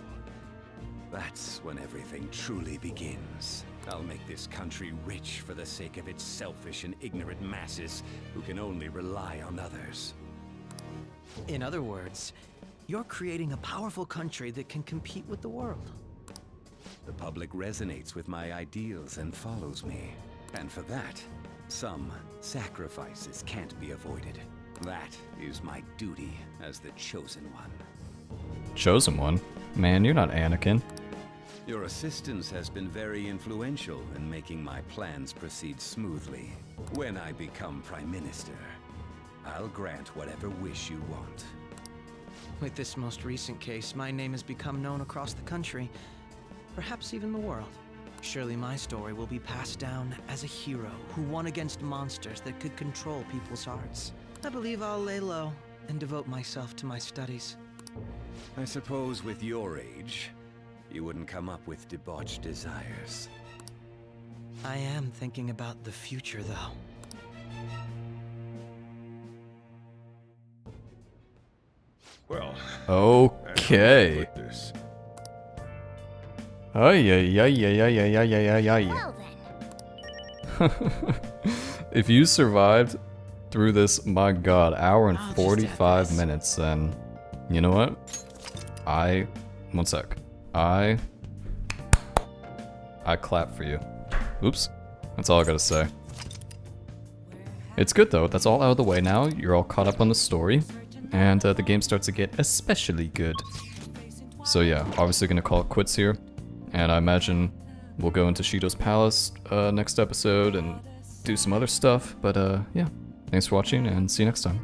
That's when everything truly begins. I'll make this country rich for the sake of its selfish and ignorant masses who can only rely on others. In other words, you're creating a powerful country that can compete with the world. The public resonates with my ideals and follows me. And for that, some sacrifices can't be avoided. That is my duty as the Chosen One. Chosen One? Man, you're not Anakin. Your assistance has been very influential in making my plans proceed smoothly. When I become Prime Minister, I'll grant whatever wish you want. With this most recent case, my name has become known across the country, perhaps even the world. Surely my story will be passed down as a hero who won against monsters that could control people's hearts. I believe I'll lay low and devote myself to my studies. I suppose with your age, you wouldn't come up with debauched desires. I am thinking about the future, though. Well, okay. Ay, ay, ay, ay, ay, ay, ay, ay, ay. Well then. If you survived through this, my god, hour and 45 minutes, then you know what? One sec. I clap for you. Oops. That's all I gotta say. It's good though, that's all out of the way now. You're all caught up on the story. And the game starts to get especially good. So yeah, obviously gonna call it quits here. And I imagine we'll go into Shido's Palace next episode and do some other stuff. But yeah, thanks for watching and see you next time.